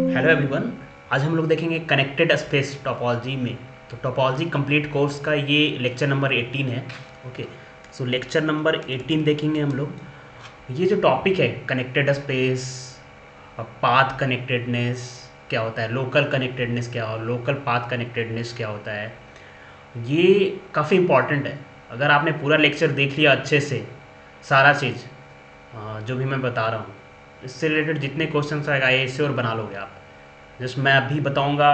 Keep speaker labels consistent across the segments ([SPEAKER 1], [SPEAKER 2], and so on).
[SPEAKER 1] Hello everyone. आज हम लोग देखेंगे कनेक्टेड स्पेस टोपोलॉजी में। तो टोपोलॉजी कंप्लीट कोर्स का ये लेक्चर नंबर 18 है। ओके, सो लेक्चर नंबर 18 देखेंगे हम लोग। ये जो टॉपिक है कनेक्टेड स्पेस, पाथ कनेक्टेडनेस क्या होता है, लोकल कनेक्टेडनेस क्या हो, लोकल पाथ कनेक्टेडनेस क्या होता है, ये काफ़ी इंपॉर्टेंट है। अगर आपने पूरा लेक्चर देख लिया अच्छे से, सारा चीज़ जो भी मैं बता रहा हूँ, इससे रिलेटेड जितने क्वेश्चन आएगा ऐसे और बना लोगे आप। जस्ट मैं अभी बताऊंगा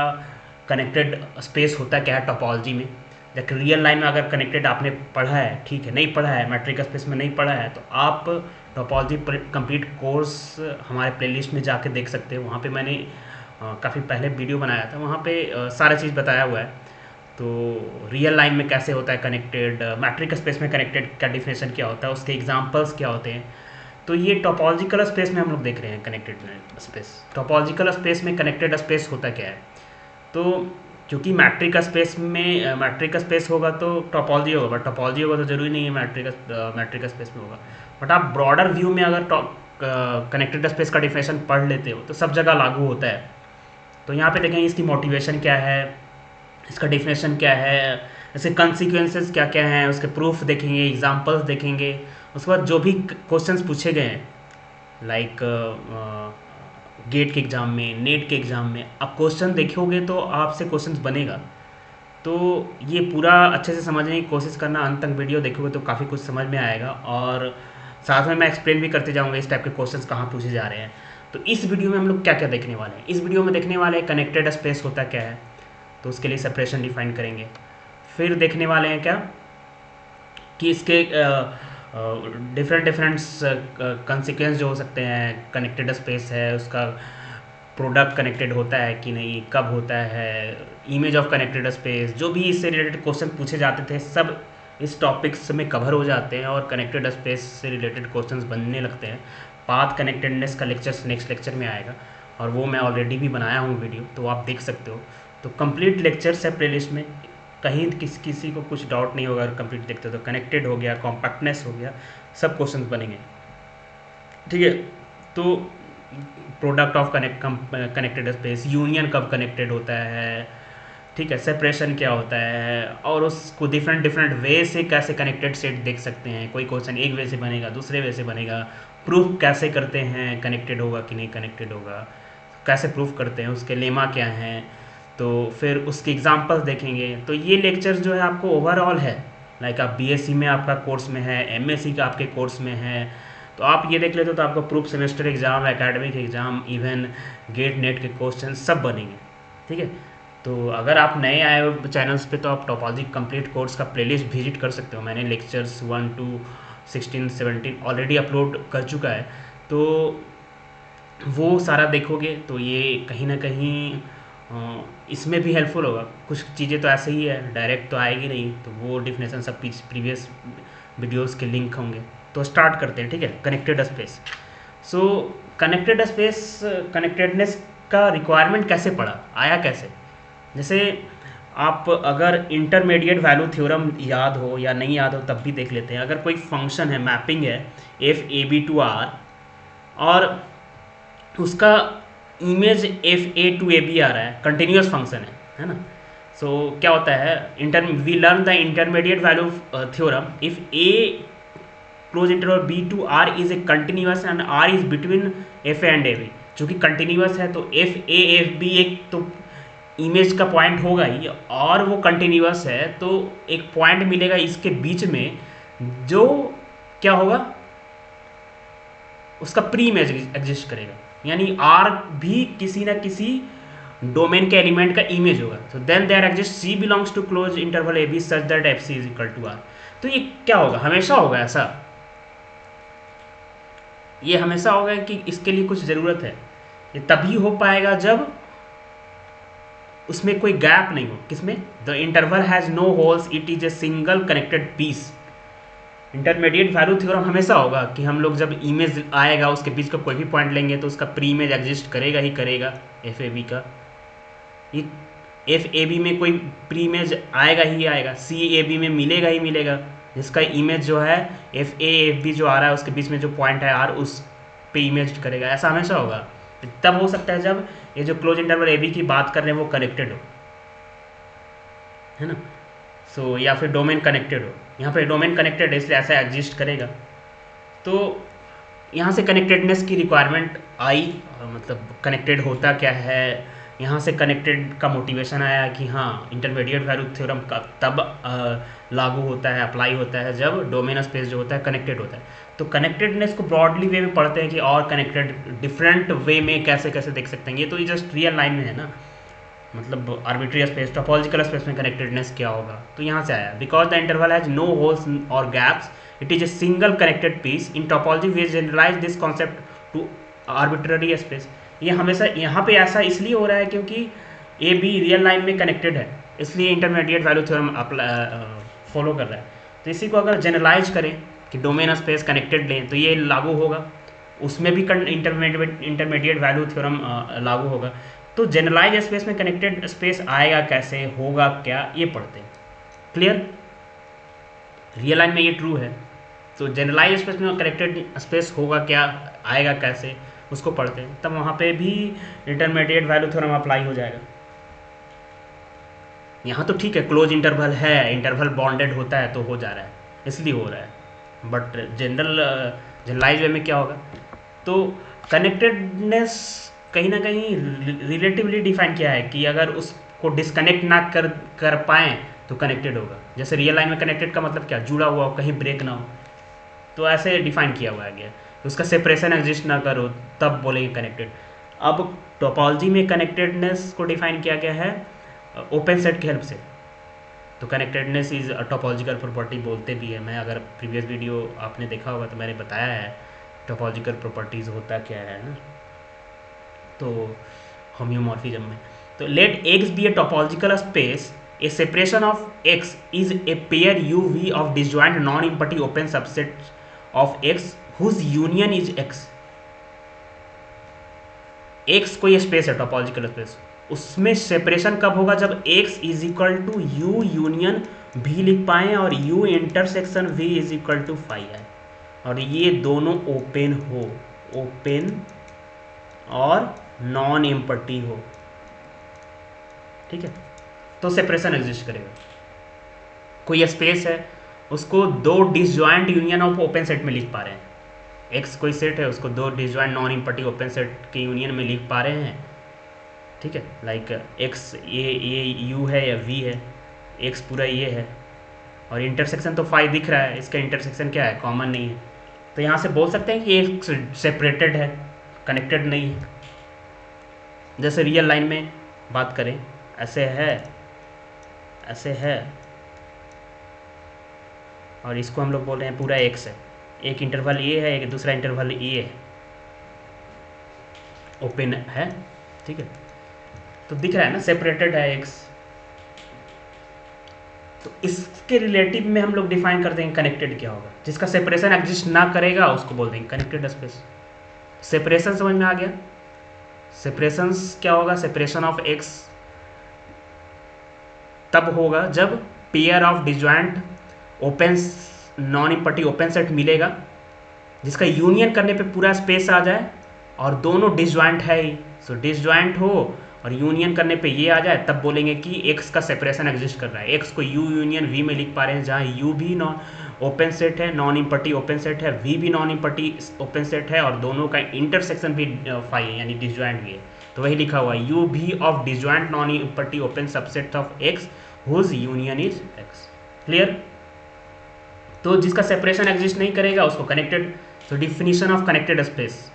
[SPEAKER 1] कनेक्टेड स्पेस होता क्या है टोपोलॉजी में। जैसे रियल लाइन में अगर कनेक्टेड आपने पढ़ा है, ठीक है, नहीं पढ़ा है, मैट्रिक स्पेस में नहीं पढ़ा है, तो आप टोपोलॉजी कंप्लीट कोर्स हमारे प्लेलिस्ट में जाके देख सकते हो। वहाँ पे मैंने काफ़ी पहले वीडियो बनाया था, वहाँ पे सारा चीज़ बताया हुआ है। तो रियल लाइन में कैसे होता है कनेक्टेड, मैट्रिक स्पेस में कनेक्टेड का डिफिनेशन क्या होता है, उसके एग्जांपल्स क्या होते हैं। तो ये टोपोलॉजिकल स्पेस में हम लोग देख रहे हैं कनेक्टेड स्पेस। टोपोलॉजिकल स्पेस में कनेक्टेड स्पेस होता क्या है? तो क्योंकि मैट्रिक स्पेस होगा तो टोपोलॉजी होगा, बट टोपोलॉजी होगा तो जरूरी नहीं है मैट्रिक स्पेस में होगा। बट आप ब्रॉडर व्यू में अगर कनेक्टेड स्पेस का डिफिनेशन पढ़ लेते हो तो सब जगह लागू होता है। तो यहाँ पे देखेंगे इसकी मोटिवेशन क्या है, इसका डिफिनेशन क्या है, इसके कंसिक्वेंसेस क्या क्या हैं, उसके प्रूफ देखेंगे, एग्जांपल्स देखेंगे। उसके बाद जो भी क्वेश्चंस पूछे गए हैं, लाइक गेट के एग्ज़ाम में, नेट के एग्ज़ाम में, आप क्वेश्चन देखोगे तो आपसे क्वेश्चंस बनेगा। तो ये पूरा अच्छे से समझने की कोशिश करना, अंत तक वीडियो देखोगे तो काफ़ी कुछ समझ में आएगा। और साथ में मैं एक्सप्लेन भी करते जाऊँगा इस टाइप के क्वेश्चंस कहाँ पूछे जा रहे हैं। तो इस वीडियो में हम लोग क्या क्या देखने वाले हैं, इस वीडियो में देखने वाले हैं कनेक्टेड स्पेस होता क्या है, तो उसके लिए सेपरेशन डिफाइन करेंगे। फिर देखने वाले हैं क्या कि इसके डिफरेंट डिफरेंट कंसिक्वेंस जो हो सकते हैं। कनेक्टेड स्पेस है, उसका प्रोडक्ट कनेक्टेड होता है कि नहीं, कब होता है, इमेज ऑफ कनेक्टेड स्पेस, जो भी इससे रिलेटेड क्वेश्चन पूछे जाते थे सब इस टॉपिक्स में कवर हो जाते हैं और कनेक्टेड स्पेस से रिलेटेड क्वेश्चंस बनने लगते हैं। पाथ कनेक्टेडनेस का लेक्चर नेक्स्ट लेक्चर में आएगा और वो मैं ऑलरेडी भी बनाया हूँ वीडियो, तो आप देख सकते हो। तो कंप्लीट लेक्चर्स है प्लेलिस्ट में, कहीं किसी को कुछ डाउट नहीं होगा। अगर कंप्लीट देखते हो तो कनेक्टेड हो गया, कॉम्पैक्टनेस हो गया, सब क्वेश्चंस बनेंगे, ठीक है। तो product of connected space, union कब कनेक्टेड होता है, ठीक है, सेपरेशन क्या होता है, और उसको डिफरेंट डिफरेंट वे से कैसे कनेक्टेड सेट देख सकते हैं। कोई क्वेश्चन एक वे से बनेगा, दूसरे वे से बनेगा। प्रूफ कैसे करते हैं कनेक्टेड होगा कि नहीं कनेक्टेड होगा, कैसे प्रूफ करते हैं, उसके लेमा क्या हैं। तो फिर उसके एग्जांपल्स देखेंगे। तो ये लेक्चर जो है आपको ओवरऑल है, लाइक आप बीएससी में आपका कोर्स में है, एमएससी का आपके कोर्स में है, तो आप ये देख लेते हो तो आपका proof semester exam, academic exam, even get net के क्वेश्चन सब बनेंगे, ठीक है। तो अगर आप नए आए हो चैनल्स पे तो आप टोपोलॉजी कंप्लीट कोर्स का प्लेलिस्ट विजिट कर सकते हो। मैंने लेक्चर्स 1 to 16 17 ऑलरेडी अपलोड कर चुका है, तो वो सारा देखोगे तो ये कहीं ना कहीं इसमें भी हेल्पफुल होगा। कुछ चीज़ें तो ऐसे ही है, डायरेक्ट तो आएगी नहीं, तो वो डिफिनेशन सब प्रीवियस वीडियोस के लिंक होंगे। तो स्टार्ट करते हैं, ठीक है। Connected space. सो कनेक्टेड स्पेस, कनेक्टेडनेस का रिक्वायरमेंट कैसे पड़ा, आया कैसे? जैसे आप अगर इंटरमीडिएट वैल्यू थ्योरम याद हो या नहीं याद हो तब भी देख लेते हैं। अगर कोई फंक्शन है, मैपिंग है f a B to R, और उसका image f a to a b आ रहा है, कंटिन्यूस फंक्शन है ना। सो क्या होता है, we learn the intermediate value theorem if a close interval B to R is a continuous and R is between F A and A B. चूँकि continuous है तो एफ ए एफ बी एक तो इमेज का point होगा ही, और वो continuous है तो एक पॉइंट मिलेगा इसके बीच में जो क्या होगा, उसका प्री इमेज एग्जिस्ट करेगा, यानी आर भी किसी ना किसी डोमेन के एलिमेंट का इमेज होगा। तो then there exist C belongs to close interval A B such that F C is equal to R. तो ये क्या होगा, हमेशा होगा ऐसा, ये हमेशा होगा कि इसके लिए कुछ ज़रूरत है। ये तभी हो पाएगा जब उसमें कोई गैप नहीं हो। किसमें? The interval has no holes, it is a single connected piece. Intermediate value theorem हमेशा होगा कि हम लोग जब इमेज आएगा उसके बीच का कोई भी पॉइंट लेंगे तो उसका प्री इमेज एग्जिस्ट करेगा ही करेगा एफ ए बी का। ये एफ ए बी में कोई प्री इमेज आएगा ही आएगा, सी ए बी में मिलेगा ही मिलेगा, जिसका इमेज जो है एफ ए एफ बी जो आ रहा है उसके बीच में जो पॉइंट है आर, उस पे इमेज करेगा। ऐसा हमेशा होगा। तब हो सकता है जब ये जो क्लोज इंटरवल ए बी की बात कर रहे हैं वो कनेक्टेड हो, है ना। सो या फिर डोमेन कनेक्टेड हो, यहाँ पे डोमेन कनेक्टेड है इसलिए ऐसा एग्जिस्ट करेगा। तो यहाँ से कनेक्टेडनेस की रिक्वायरमेंट आई, मतलब कनेक्टेड होता क्या है, यहाँ से कनेक्टेड का मोटिवेशन आया कि हाँ इंटरमीडिएट वैल्यू थ्योरम का तब लागू होता है, अप्लाई होता है जब डोमेन स्पेस जो होता है कनेक्टेड होता है। तो कनेक्टेडनेस को ब्रॉडली वे में पढ़ते हैं कि और कनेक्टेड डिफरेंट वे में कैसे कैसे देख सकते हैं। ये तो जस्ट रियल लाइन में है ना, मतलब आर्बिट्री स्पेस टोपोलॉजिकल स्पेस में कनेक्टेडनेस क्या होगा, तो यहाँ से आया। Because the interval has no holes और gaps, it is a single connected piece. In topology we generalise this concept to arbitrary space. ये हमेशा यहाँ पे ऐसा इसलिए हो रहा है क्योंकि ए बी रियल लाइन में कनेक्टेड है, इसलिए इंटरमीडिएट वैल्यू थ्योरम फॉलो कर रहा है। तो इसी को अगर जनरलाइज करें कि डोमेन स्पेस कनेक्टेड लें तो ये लागू होगा, उसमें भी इंटरमीडिएट वैल्यू थ्योरम लागू होगा। तो जनरलाइज स्पेस में कनेक्टेड स्पेस आएगा कैसे, होगा क्या, ये पढ़ते हैं। क्लियर? रियल लाइन में ये ट्रू है, तो जनरलाइज स्पेस में कनेक्टेड स्पेस होगा क्या, आएगा कैसे, उसको पढ़ते हैं। तब वहाँ पे भी इंटरमीडिएट वैल्यू थ्योरम अप्लाई हो जाएगा। यहाँ तो ठीक है क्लोज इंटरवल है, इंटरवल बॉन्डेड होता है तो हो जा रहा है, इसलिए हो रहा है। बट जनरलाइज वे में क्या होगा, तो कनेक्टेडनेस कहीं ना कहीं रिलेटिवली डिफाइन किया है कि अगर उसको डिस्कनेक्ट ना कर पाएँ तो कनेक्टेड होगा। जैसे रियल लाइन में कनेक्टेड का मतलब क्या, जुड़ा हुआ हो, कहीं ब्रेक ना हो, तो ऐसे डिफाइन किया हुआ है गया। उसका सेपरेशन एग्जिस्ट ना करो तब बोलेंगे कनेक्टेड। अब टोपोलॉजी में कनेक्टेडनेस को डिफाइन किया गया है ओपन सेट की हेल्प से। तो कनेक्टेडनेस इज टोपोलॉजिकल प्रॉपर्टी बोलते भी है। मैं अगर प्रीवियस वीडियो आपने देखा होगा तो मैंने बताया है टोपोलॉजिकल प्रॉपर्टीज़ होता क्या है ना, तो होम्योमॉर्फिज्म में। तो let X be a topological space, a separation of x is a pair uv of disjoint non-empty open subsets of x whose union is x। x कोई स्पेस है टोपोलॉजिकल स्पेस, उसमें सेपरेशन कब होगा, जब x is equal to U union v लिख पाए और u intersection v is equal to phi है, और ये दोनों ओपन हो, ओपन और नॉन एम्पटी हो, ठीक है, तो सेपरेशन एग्जिस्ट करेगा। कोई स्पेस है, उसको दो disjoint union of open set में लिख पा रहे हैं। एक्स कोई सेट है, उसको दो disjoint non empty open set के यूनियन में लिख पा रहे हैं, ठीक है। लाइक एक्स ये यू है या वी है, एक्स पूरा ये है, और इंटरसेक्शन तो फाई दिख रहा है, इसका इंटरसेक्शन क्या है, कॉमन नहीं है। तो यहाँ से बोल सकते हैं कि एक्स सेपरेटेड है, कनेक्टेड नहीं है। जैसे रियल लाइन में बात करें, ऐसे है, ऐसे है, और इसको हम लोग बोल रहे हैं पूरा एक्स है, एक इंटरवल ये है, एक दूसरा इंटरवल ये है, ओपन है, ठीक है। तो दिख रहा है ना सेपरेटेड है एक्स। तो इसके रिलेटिव में हम लोग डिफाइन कर देंगे कनेक्टेड क्या होगा, जिसका सेपरेशन एग्जिस्ट ना करेगा उसको बोल देंगे कनेक्टेड स्पेस। सेपरेशन समझ में आ गया? सेपरेशन क्या होगा, सेपरेशन ऑफ एक्स तब होगा जब pair of disjoint open non empty open set मिलेगा, जिसका यूनियन करने पे पूरा स्पेस आ जाए और दोनों डिसजॉइंट है ही। सो डिसजॉइंट हो और यूनियन करने पे ये आ जाए, तब बोलेंगे कि एक्स का सेपरेशन एग्जिस्ट कर रहा है। एक्स को यू यूनियन वी में लिख पा रहे हैं, जहाँ यू भी नॉन ओपन सेट है, नॉन इम्पटी ओपन सेट है, वी भी नॉन इम्पटी ओपन सेट है, और दोनों का इंटरसेक्शन भी फाई है, यानी डिसजॉइंट भी है। तो वही लिखा हुआ है, U V of disjoint non empty open subset of X whose union is X. Clear? तो जिसका सेपरेशन एग्जिस्ट नहीं करेगा उसको connected. So definition of connected space,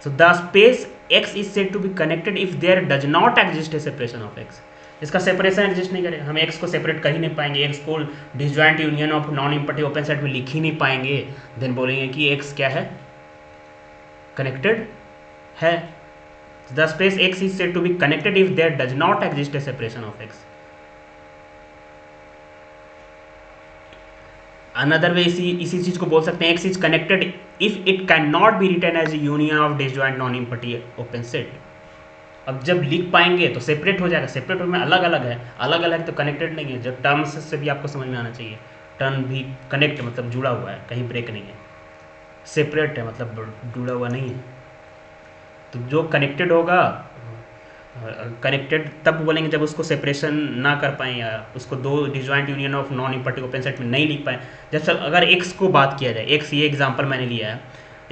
[SPEAKER 1] so the space x is said to be connected if there does not exist a separation of x। इसका separation exist नहीं करेगा, हम x को सेपरेट कर ही नहीं पाएंगे, x को disjoint union of non empty open set में लिख ही नहीं पाएंगे, देन बोलेंगे कि x क्या है, कनेक्टेड है। the space x is said to be connected if there does not exist a separation of x। Another way इसी चीज को बोल सकते हैं, X is connected if it can not be written as union of disjoint non empty open set. अब जब लिख पाएंगे तो सेपरेट हो जाएगा, सेपरेट में अलग अलग है, अलग अलग तो कनेक्टेड नहीं है। जब टर्म्स से भी आपको समझ में आना चाहिए, टर्म भी कनेक्ट मतलब जुड़ा हुआ है, कहीं ब्रेक नहीं है, सेपरेट है मतलब जुड़ा हुआ नहीं है। तो जो कनेक्टेड होगा, कनेक्टेड तब बोलेंगे जब उसको सेपरेशन ना कर पाएँ या उसको दो disjoint union of non imperative open set में नहीं लिख पाएँ। जैसे अगर एक्स को बात किया जाए, एक्स ये एग्जांपल मैंने लिया है,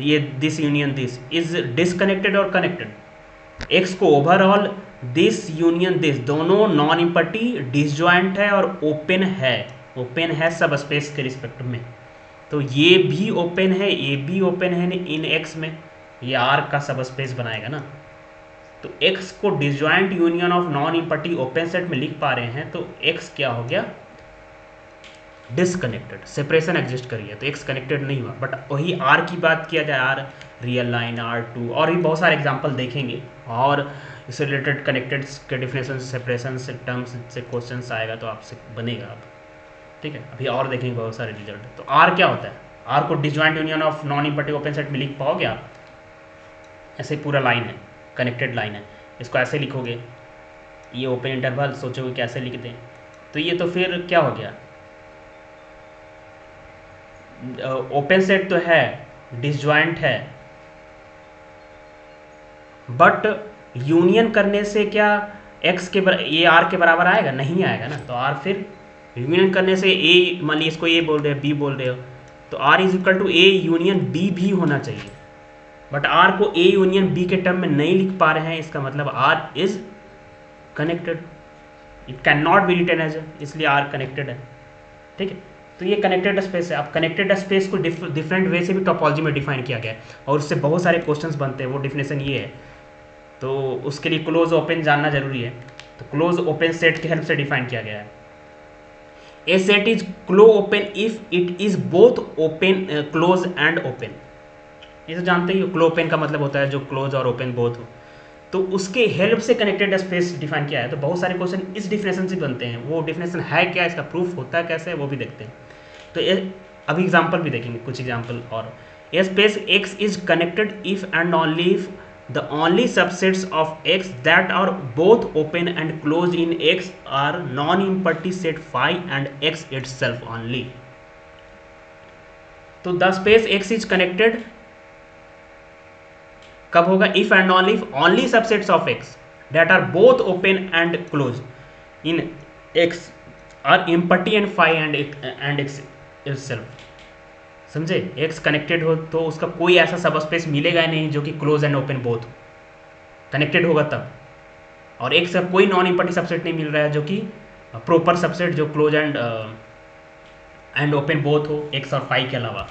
[SPEAKER 1] ये this union this is disconnected और कनेक्टेड। एक्स को ओवरऑल दिस यूनियन दिस दोनों नॉन इम्पर्टी डिसजॉइंट है और ओपन है सब स्पेस के रिस्पेक्ट में। तो ये भी ओपन है, ये भी ओपन है इन एक्स में, ये आर का सब स्पेस बनाएगा ना। तो x को disjoint union of non इम्पर्टी open set में लिख पा रहे हैं, तो x क्या हो गया, डिसकनेक्टेड, सेपरेशन एग्जिस्ट करी है तो x कनेक्टेड नहीं हुआ। बट वही r की बात किया जाए, r रियल लाइन, R2 और भी बहुत सारे एग्जांपल देखेंगे, और इससे रिलेटेड कनेक्टेड के डिफिनेशन सेपरेशन से टर्म्स से क्वेश्चन आएगा तो आपसे बनेगा अब, ठीक है। अभी और देखेंगे बहुत सारे रिजल्ट। तो r क्या होता है, r को disjoint union of non इम्पर्टी open set में लिख पाओगे आप, ऐसे पूरा लाइन है, कनेक्टेड लाइन है, इसको ऐसे लिखोगे, ये ओपन इंटरवल सोचोगे कैसे लिख दें, तो ये तो फिर क्या हो गया, ओपन सेट तो है, डिसजॉइंट है, बट यूनियन करने से क्या x के ये r के बराबर आएगा, नहीं आएगा ना। तो r फिर यूनियन करने से a, मान लीजिए इसको a बोल रहे हो, b बोल रहे हो, तो r is equal to a union b भी होना चाहिए। बट r को a यूनियन b के टर्म में नहीं लिख पा रहे हैं, इसका मतलब r is connected, it can not be written as, इसलिए r कनेक्टेड है, ठीक है। तो ये कनेक्टेड स्पेस है। अब कनेक्टेड स्पेस को डिफरेंट वे से भी टोपोलॉजी में डिफाइन किया गया है और उससे बहुत सारे क्वेश्चंस बनते हैं, वो डिफिनेशन ये है। तो उसके लिए क्लोज ओपन जानना जरूरी है। तो क्लोज ओपन सेट की हेल्प से डिफाइन किया गया है, a set is close open if it is both open close and open. ये तो जानते ही हो, क्लोज ओपन का मतलब होता है जो क्लोज और ओपन बोथ हो। तो उसके हेल्प से कनेक्टेड स्पेस डिफाइन किया है। तो बहुत सारे क्वेश्चन इस डिफिनेशन से बनते हैं, वो डिफिनेशन है क्या, इसका प्रूफ होता है कैसे, वो भी देखते हैं। तो अभी एग्जांपल भी देखेंगे, कुछ एग्जांपल और। A space x is connected if and only if the only subsets of x that are both open and closed in x are non-empty set phi and x itself only. तो the space x is connected कब होगा, if and only subsets of x that are both open and closed in x are empty and phi and x itself. समझे, x connected हो तो उसका कोई ऐसा सब स्पेस मिलेगा नहीं जो कि close and open both connected होगा तब, और x का कोई नॉन इम्पर्टी सबसेट नहीं मिल रहा है जो कि प्रॉपर सबसेट जो क्लोज एंड ओपन बोथ हो, x और फाई के अलावा।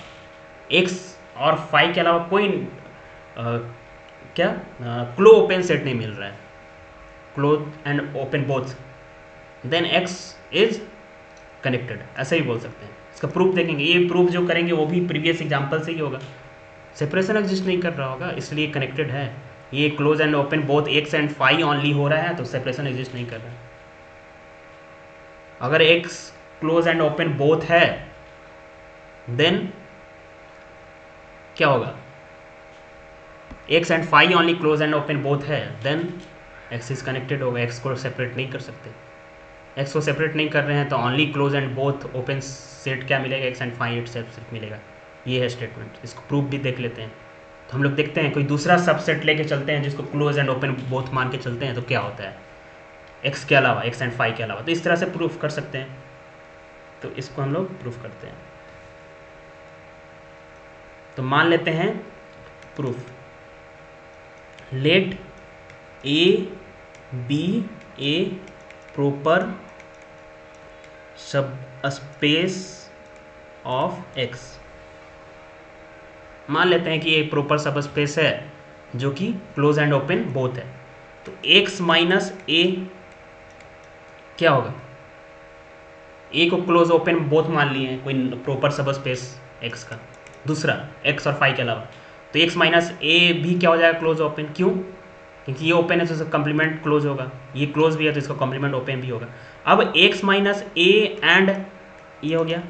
[SPEAKER 1] x और फाई के अलावा कोई क्लोज ओपन सेट नहीं मिल रहा है, close and open both, then x is connected, ऐसे ही बोल सकते हैं। इसका प्रूफ देखेंगे, ये प्रूफ जो करेंगे वो भी प्रीवियस एग्जांपल से ही होगा। सेपरेशन एग्जिस्ट नहीं कर रहा होगा इसलिए कनेक्टेड है। ये close and open both X and phi only हो रहा है तो सेपरेशन एग्जिस्ट नहीं कर रहा है। अगर X close and open both है देन क्या होगा, X and phi only close and open both है, देन एक्स इज कनेक्टेड होगा। एक्स को सेपरेट नहीं कर सकते, एक्स को सेपरेट नहीं कर रहे हैं तो only close and both open set क्या मिलेगा, एक्स एंड फाई इटसेल्फ मिलेगा। ये है स्टेटमेंट, इसको प्रूफ भी देख लेते हैं। तो हम लोग देखते हैं कोई दूसरा सबसेट लेके चलते हैं जिसको क्लोज एंड ओपन बोथ मान के चलते हैं तो क्या होता है, एक्स के अलावा, एक्स एंड फाई के अलावा। तो इस तरह से प्रूफ कर सकते हैं, तो इसको हम लोग प्रूफ करते हैं। तो मान लेते हैं proof, let A B a proper subspace of X. मान लेते हैं कि एक प्रॉपर सब स्पेस है जो कि क्लोज एंड ओपन बोथ है। तो x माइनस ए क्या होगा, ए को क्लोज ओपन बोथ मान लिए हैं, कोई प्रॉपर सब स्पेस x का, दूसरा x और फाई के अलावा। तो x माइनस ए भी क्या हो जाएगा, क्लोज ओपन। क्यों, क्योंकि ये ओपन है तो इसका कॉम्प्लीमेंट क्लोज होगा, ये क्लोज भी है तो इसका कॉम्प्लीमेंट ओपन भी होगा। अब x माइनस ए एंड ये हो गया।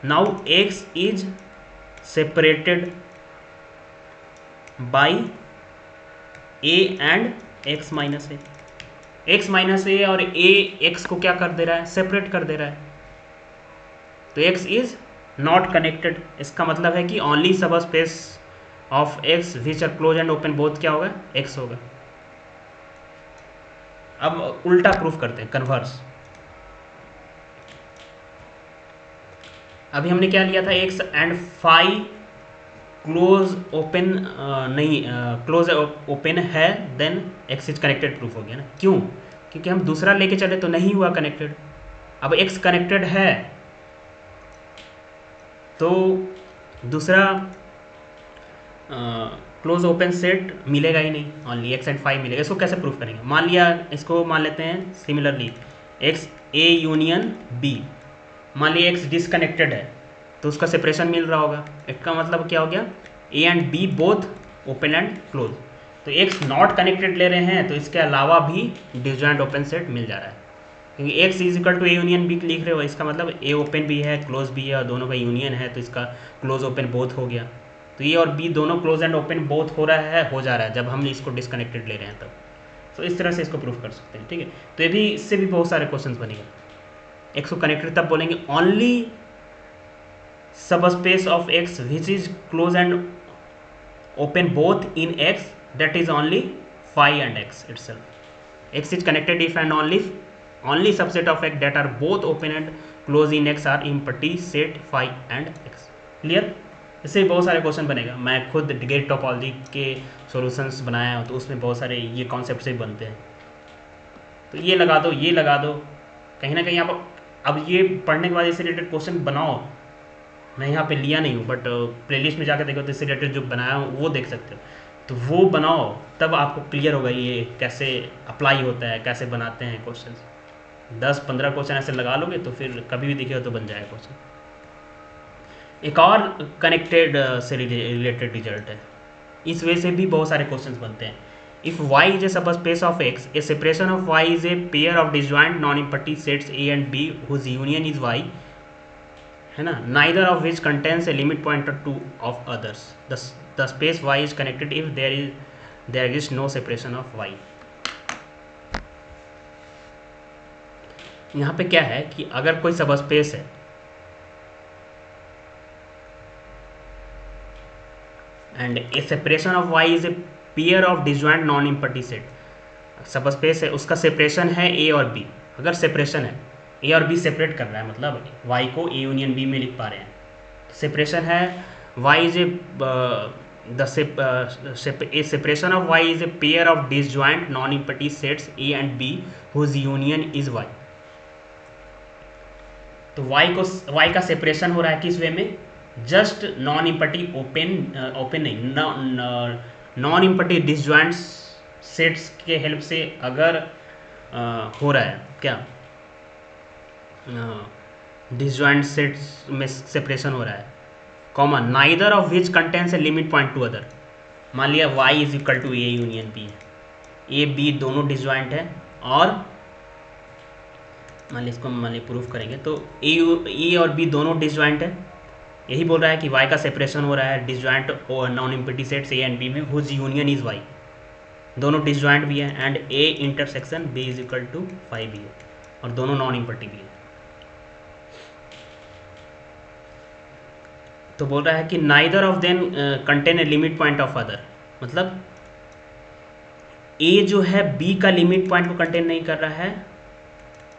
[SPEAKER 1] Now x is separated by a and x minus a. x minus a और a x को क्या कर दे रहा है, सेपरेट कर दे रहा है। तो x इज नॉट कनेक्टेड, इसका मतलब है कि only subspace of X which are close and open both क्या होगा, एक्स होगा। अब उल्टा प्रूफ करते हैं, कन्वर्स। अभी हमने क्या लिया था, X and phi close open नहीं, क्लोज ओपन है, then X is connected proof हो गया ना। क्यों? क्योंकि हम दूसरा लेके चले तो नहीं हुआ कनेक्टेड। अब एक्स कनेक्टेड है तो दूसरा क्लोज ओपन सेट मिलेगा ही नहीं, ओनली एक्स एंड फाइव मिलेगा। इसको कैसे प्रूफ करेंगे? मान लिया, इसको मान लेते हैं similarly X A union B. मान लिया एक्स डिसकनेक्टेड है तो उसका सेपरेशन मिल रहा होगा। इसका मतलब क्या हो गया, A and B both open and close. तो एक्स नॉट कनेक्टेड ले रहे हैं तो इसके अलावा भी डिसजॉइंट ओपन सेट मिल जा रहा है, क्योंकि X is equal to A union B लिख रहे हो। इसका मतलब ए ओपन भी है, क्लोज भी है, और दोनों का यूनियन है, तो इसका क्लोज ओपन बोथ हो गया। तो ए और बी दोनों क्लोज एंड ओपन बोथ हो रहा है, हो जा रहा है जब हम इसको डिसकनेक्टेड ले रहे हैं तब। तो इस तरह से इसको प्रूफ कर सकते हैं, ठीक है। तो ये भी, इससे भी बहुत सारे क्वेश्चन बनेंगे। एक्स को कनेक्टेड तब बोलेंगे only subspace of X which is close and open both in x, that is only phi and x itself. X is connected if and only subset of x that are both open and close in x are empty set phi and x. Clear? इससे बहुत सारे question बनेगा। मैं खुद gate topology के solutions बनाया हूँ तो उसमें बहुत सारे ये कॉन्सेप्ट से बनते हैं। तो ये लगा दो, ये लगा दो, कहीं ना कहीं आप अब ये पढ़ने के बाद इससे रिलेटेड क्वेश्चन बनाओ। मैं यहाँ पे लिया नहीं हूँ, बट प्लेलिस्ट में जाकर देखो तो इससे रिलेटेड जो बनाया हूँ वो देख सकते हो। तो वो बनाओ, तब आपको क्लियर होगा ये कैसे अप्लाई होता है, कैसे बनाते हैं क्वेश्चन। 10-15 क्वेश्चन ऐसे लगा लोगे तो फिर कभी भी दिखेगा तो बन जाएगा क्वेश्चन। एक और कनेक्टेड से रिलेटेड रिजल्ट है, इस वजह से भी बहुत सारे क्वेश्चंस बनते हैं। If y is a subspace of x, a separation of y is a pair of disjoint non empty sets a and b whose union is y, है ना, neither of which contains a limit pointer to of others, the space y is connected if there is no separation of y। यहाँ पे क्या है कि अगर कोई सब स्पेस है and A separation of y is a pair of disjoint non empty set, सब स्पेस है, उसका सेपरेशन है a और b। अगर सेपरेशन है, a और b सेपरेट कर रहा है, मतलब y को a यूनियन b में लिख पा रहे हैं, सेपरेशन है, y is A a separation of y is a pair of disjoint non-empty sets a and b whose union is y। तो y का सेपरेशन हो रहा है किस वे में, जस्ट नॉन इम्पटी ओपन नहीं, नॉन इम्पटी डिसजॉइंट सेट्स के help से अगर हो रहा है क्या, डिसजॉइंट सेट्स में सेपरेशन हो रहा है, common neither of which contains a limit point to other. मान लिया y is equal to A union B, A B दोनों डिसजॉइंट है, और मान लिया इसको मान लिया प्रूफ करेंगे तो ए और बी दोनों डिसजॉइंट है। यही बोल रहा है कि y का सेपरेशन हो रहा है डिसजॉइंट और non empty sets A and B में हुज यूनियन इज y, दोनों डिसजॉइंट भी है, and A intersection b is equal to 5 भी है, और दोनों नॉन इम्पटी भी है। तो बोल रहा है कि neither of then contain a limit point of other, मतलब ए जो है बी का लिमिट पॉइंट को कंटेन नहीं कर रहा है,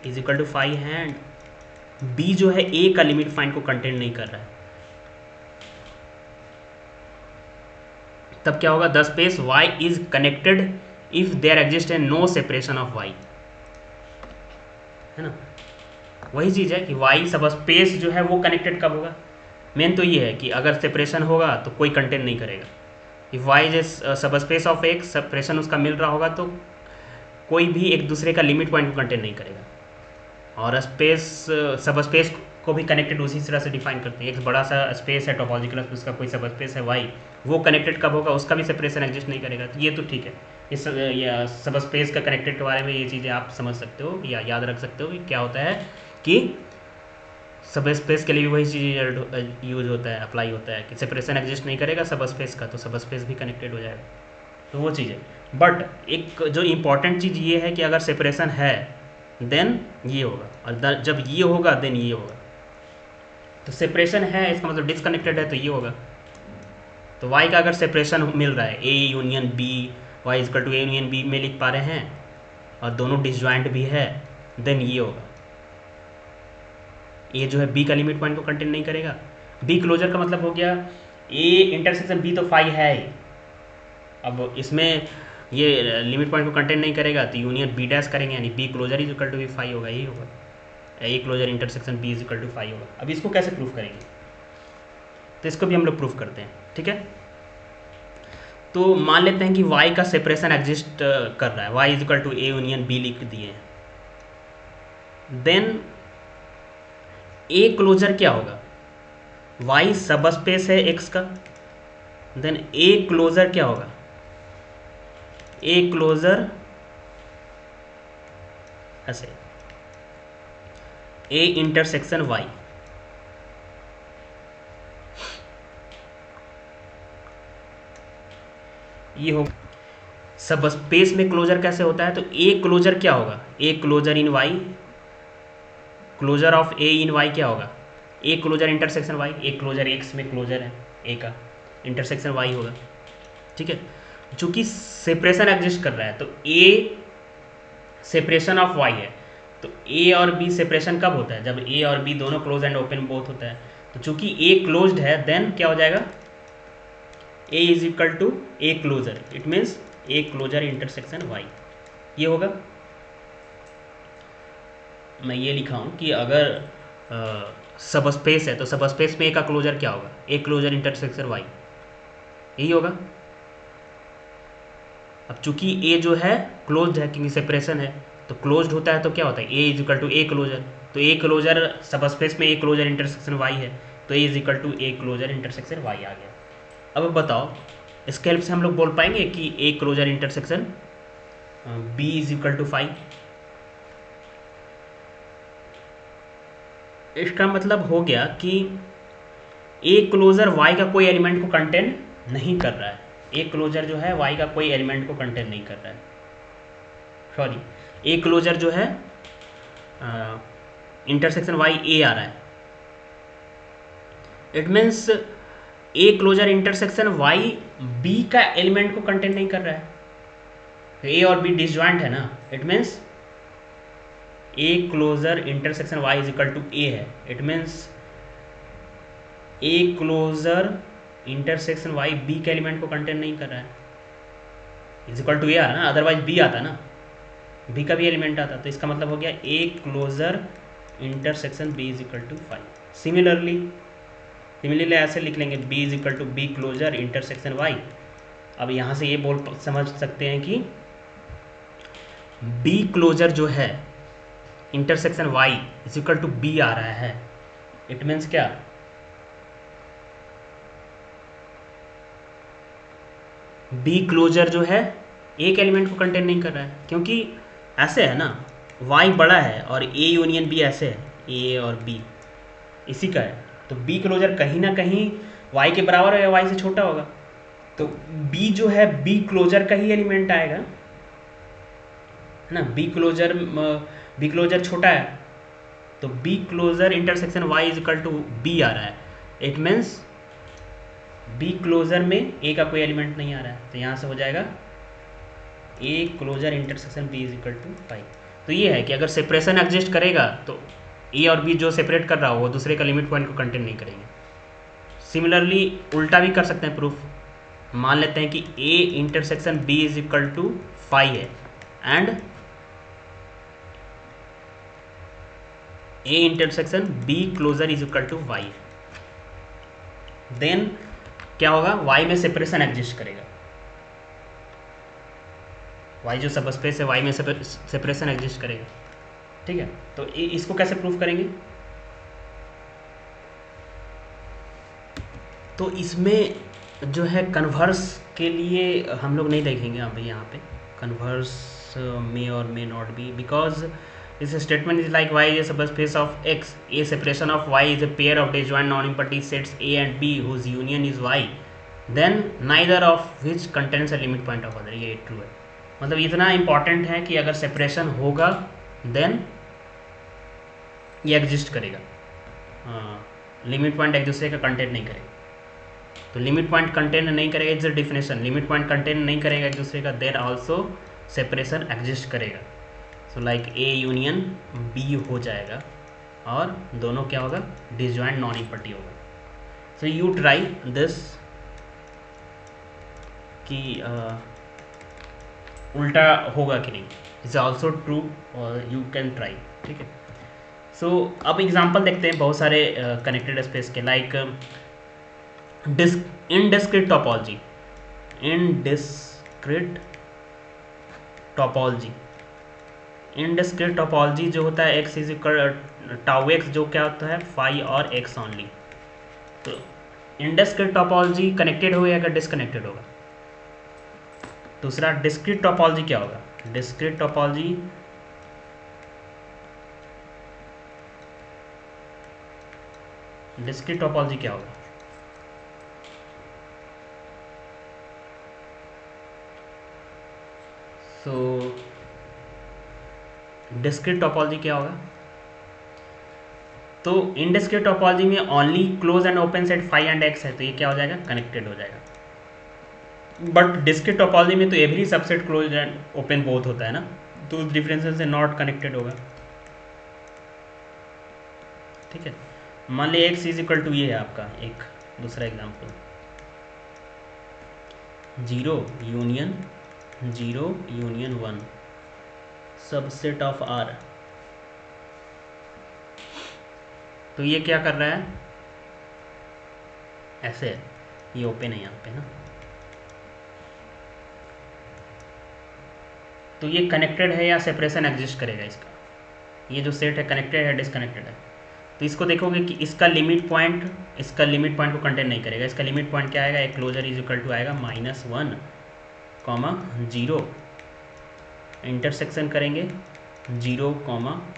[SPEAKER 1] इज इक्वल टू 5 है, एंड बी जो है ए का लिमिट पॉइंट को कंटेन नहीं कर रहा है। तब क्या होगा, the space y is connected if there exist a no separation of y, है ना। वही चीज़ है कि y सब स्पेस जो है वो कनेक्टेड कब होगा, मेन तो ये है कि अगर सेपरेशन होगा तो कोई कंटेन नहीं करेगा। इफ y इज सब स्पेस ऑफ x, सेपरेशन उसका मिल रहा होगा तो कोई भी एक दूसरे का लिमिट पॉइंट को कंटेन नहीं करेगा। और स्पेस, सब स्पेस को भी कनेक्टेड उसी तरह से डिफाइन करते हैं। एक बड़ा सा स्पेस है टोपोलॉजिकल, उसका कोई सब स्पेस है y, वो कनेक्टेड कब होगा, उसका भी सेपरेशन एग्जिस्ट नहीं करेगा। तो ये तो ठीक है, इस सब स्पेस का कनेक्टेड के बारे में ये चीज़ें आप समझ सकते हो या याद रख सकते हो कि क्या होता है कि सब स्पेस के लिए भी वही चीज़ यूज होता है, अप्लाई होता है कि सेपरेशन एग्जिस्ट नहीं करेगा सब स्पेस का, तो सब स्पेस भी कनेक्टेड हो जाएगा। तो वो चीज़ है। बट एक जो इम्पॉर्टेंट चीज़ ये है कि अगर सेपरेशन है देन ये होगा, और जब ये होगा देन ये होगा। तो सेपरेशन है इसका मतलब डिसकनेक्टेड है तो ये होगा, तो y का अगर सेपरेशन मिल रहा है a union b, y is equal to a union b में लिख पा रहे हैं और दोनों डिसजॉइंट भी है, देन ये होगा, ये जो है b का लिमिट पॉइंट को कंटेन नहीं करेगा। b क्लोजर का मतलब हो गया a इंटरसेक्शन b तो फाई है ही, अब इसमें ये लिमिट पॉइंट को कंटेन नहीं करेगा तो यूनियन b डैश करेंगे, यानी b closure is equal to phi होगा, यही होगा, a closure intersection b is equal to phi होगा। अब इसको कैसे प्रूफ करेंगे, तो इसको भी हम लोग प्रूफ करते हैं, ठीक है। तो मान लेते हैं कि y का सेपरेशन एग्जिस्ट कर रहा है, y is equal to a union b लिख दिए हैं, देन a क्लोजर क्या होगा, y सब स्पेस है x का, देन a क्लोजर क्या होगा, a क्लोजर ऐसे a इंटरसेक्शन y, ये होगा। सब स्पेस में क्लोजर कैसे होता है, तो a क्लोजर क्या होगा, a closure in y, closure of a in y क्या होगा, a closure intersection y, a closure x में क्लोजर है a का, इंटरसेक्शन y होगा, ठीक है। चूंकि सेपरेशन एग्जिस्ट कर रहा है तो a सेपरेशन ऑफ y है, तो a और b सेपरेशन कब होता है, जब a और b दोनों क्लोज एंड ओपन बोथ होता है, तो चूंकि a क्लोज्ड है देन क्या हो जाएगा, a is equal to a closure, it means a closure intersection y, ये होगा। मैं ये लिखा हूँ कि अगर सब स्पेस है तो सब स्पेस में a का क्लोजर क्या होगा, a क्लोजर इंटरसेक्शन y, यही होगा। अब चूंकि a जो है क्लोज्ड है क्योंकि सेपरेशन है, तो क्लोज्ड होता है तो क्या होता है, a is equal to a closure, तो a क्लोजर सब स्पेस में a क्लोजर इंटरसेक्शन y है, तो a is equal to a closure intersection y आ गया। अब बताओ इसके हेल्प से हम लोग बोल पाएंगे कि a closure intersection b is equal to phi, इसका मतलब हो गया कि a क्लोजर y का कोई एलिमेंट को कंटेन नहीं कर रहा है, a क्लोजर जो है y का कोई एलिमेंट को कंटेन नहीं कर रहा है, सॉरी a क्लोजर जो है इंटरसेक्शन y a आ रहा है, it means a closure intersection y b का एलिमेंट को कंटेन नहीं कर रहा है, a और b डिसजॉइंट है ना, it means a closure intersection y is equal to a है, it means a closure intersection y b के एलिमेंट को कंटेन नहीं कर रहा है, इज इक्वल टू a आ रहा ना, अदरवाइज b आता ना, b का भी एलिमेंट आता, तो इसका मतलब हो गया a closure intersection b is equal to phi. Similarly ऐसे लिख लेंगे b is equal to b closure intersection y। अब यहाँ से ये बोल समझ सकते हैं कि b क्लोजर जो है intersection y is equal to b आ रहा है, इट मीन्स क्या, b क्लोजर जो है एक एलिमेंट को कंटेन नहीं कर रहा है, क्योंकि ऐसे है ना, y बड़ा है और a यूनियन b ऐसे है, a और b इसी का है, तो b क्लोजर कहीं ना कहीं y के बराबर है या y से छोटा होगा, तो b जो है b क्लोजर का ही एलिमेंट आएगा है ना, b क्लोजर छोटा है, तो b closure intersection y is equal to b आ रहा है, इट मीन्स b क्लोजर में a का कोई एलिमेंट नहीं आ रहा है, तो यहाँ से हो जाएगा a closure intersection b is equal to phi. तो ये है कि अगर सेपरेशन एग्जिस्ट करेगा तो a और b जो सेपरेट कर रहा हो वो दूसरे का लिमिट पॉइंट को कंटेन नहीं करेंगे। सिमिलरली उल्टा भी कर सकते हैं प्रूफ, मान लेते हैं कि a intersection b is equal to phi है and a intersection b closure is equal to y, then क्या होगा, y में सेपरेशन एग्जिस्ट करेगा, y जो सब स्पेस है y में सेपरेशन एग्जिस्ट करेगा, ठीक है। तो इसको कैसे प्रूफ करेंगे, तो इसमें जो है कन्वर्स के लिए हम लोग नहीं देखेंगे अभी यहाँ पे, कन्वर्स मे और may not be, because this statement is like y is a subspace of x, a separation of y is a pair of disjoint non-empty sets a and b whose union is y, then neither of which contains a limit point of other, ये true है। मतलब इतना important है कि अगर separation होगा then ये exist करेगा, लिमिट पॉइंट एक दूसरे का कंटेंट नहीं करेगा। तो लिमिट पॉइंट कंटेन नहीं करेगा, it's a definition, limit point contain नहीं करेगा एक दूसरे का, देन ऑल्सो सेपरेशन एग्जिस्ट करेगा। So like A union B हो जाएगा और दोनों क्या होगा, डिसजॉइंट नॉन इम्पटी होगा। सो यू ट्राई दिस कि उल्टा होगा कि नहीं, इट्स ऑल्सो ट्रू और यू कैन ट्राई, ठीक है। सो अब एग्जांपल देखते हैं बहुत सारे कनेक्टेड स्पेस के, like indiscrete topology, indiscrete topology, indiscrete topology जो होता है x is equal tau x, जो क्या होता है फाई और एक्स ओनली। तो इनडिस्क्रीट टोपोलॉजी कनेक्टेड होगा या डिसकनेक्टेड होगा। दूसरा डिस्क्रीट टोपोलॉजी क्या होगा, डिस्क्रीट टोपोलॉजी डिस्क्रीट टोपोलॉजी क्या होगा, सो डिस्क्रीट टोपोलॉजी क्या होगा। तो इनडिस्क्रीट टोपोलॉजी में only close and open set phi and X है, तो ये क्या हो जाएगा, कनेक्टेड हो जाएगा। बट डिस्क्रीट टोपोलॉजी में तो every subset close and open both होता है ना, तो उस डिफरेंसेस से नॉट कनेक्टेड होगा, ठीक है। मान लीजिए एक्स इज इक्वल टू ये है आपका एक दूसरा example, 0 union 1 subset of R. तो ये क्या कर रहा है, ऐसे है, ये ओपन है यहाँ पे ना, तो ये कनेक्टेड है या सेपरेशन एग्जिस्ट करेगा इसका, ये जो सेट है कनेक्टेड है डिसकनेक्टेड है। तो इसको देखोगे कि इसका लिमिट पॉइंट को कंटेन नहीं करेगा, इसका लिमिट पॉइंट क्या आएगा, एक क्लोजर इज इक्वल टू आएगा -1, 0, इंटरसेक्शन करेंगे 0,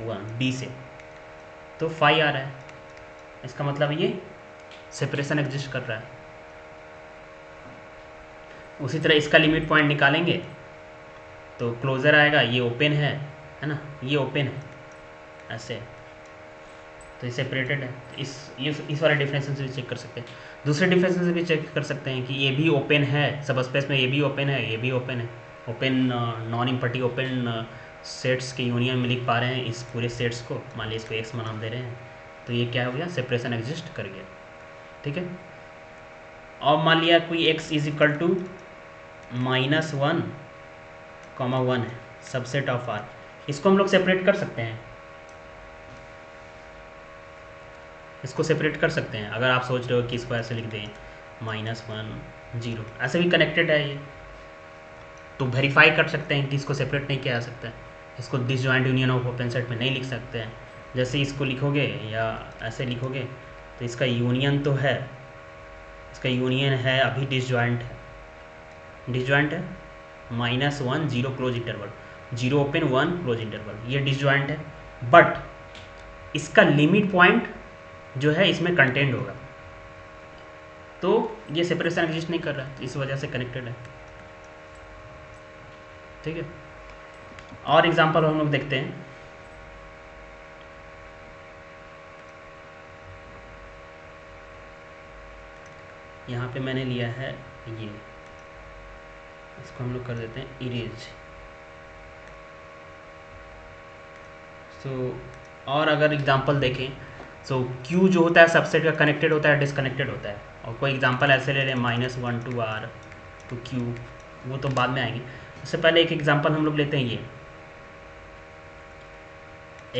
[SPEAKER 1] 1 बी से, तो फाई आ रहा है, इसका मतलब ये सेपरेशन एग्जिस्ट कर रहा है। उसी तरह इसका लिमिट पॉइंट निकालेंगे तो क्लोजर आएगा, ये ओपन है ना, ये ओपन है ऐसे, तो ये सेपरेटेड है। तो इस वाले डिफरेंस से भी चेक कर सकते हैं, दूसरे डिफरेंस से भी चेक कर सकते हैं कि ये भी ओपन है, सब स्पेस में ये भी ओपन है, ये भी ओपन है, open non empty open sets के यूनियन में लिख पा रहे हैं इस पूरे सेट्स को, मान लीजिए इसको एक्स नाम दे रहे हैं, तो ये क्या हो गया, सेपरेशन एग्जिस्ट कर गया, ठीक है। और मान लिया कोई एक्स इज इक्वल टू -1, 1 है सबसेट ऑफ आर, इसको हम लोग सेपरेट कर सकते हैं, इसको सेपरेट कर सकते हैं। अगर आप सोच रहे हो कि इसको ऐसे लिख दें -1 0, ऐसे भी कनेक्टेड है ये, तो वेरीफाई कर सकते हैं कि इसको सेपरेट नहीं किया जा सकता है, इसको disjoint union of open set में नहीं लिख सकते हैं। जैसे इसको लिखोगे या ऐसे लिखोगे तो इसका यूनियन तो है, इसका यूनियन है अभी डिसजॉइंट है -1 0 close interval, 0 open 1 close interval, ये डिसजॉइंट है, बट इसका लिमिट पॉइंट जो है इसमें कंटेंट होगा, तो ये सेपरेशन एग्जिस्ट नहीं कर रहा है, इस वजह से कनेक्टेड है, ठीक है। और एग्जांपल हम लोग देखते हैं, यहाँ पे मैंने लिया है ये, इसको हम लोग कर देते हैं इरेज। और अगर एग्जांपल देखें Q जो होता है सबसेट का कनेक्टेड होता है डिसकनेक्टेड होता है, और कोई एग्जांपल ऐसे ले लें -1 to R to Q, वो तो बाद में आएंगे, उससे पहले एक एग्जांपल हम लोग लेते हैं, ये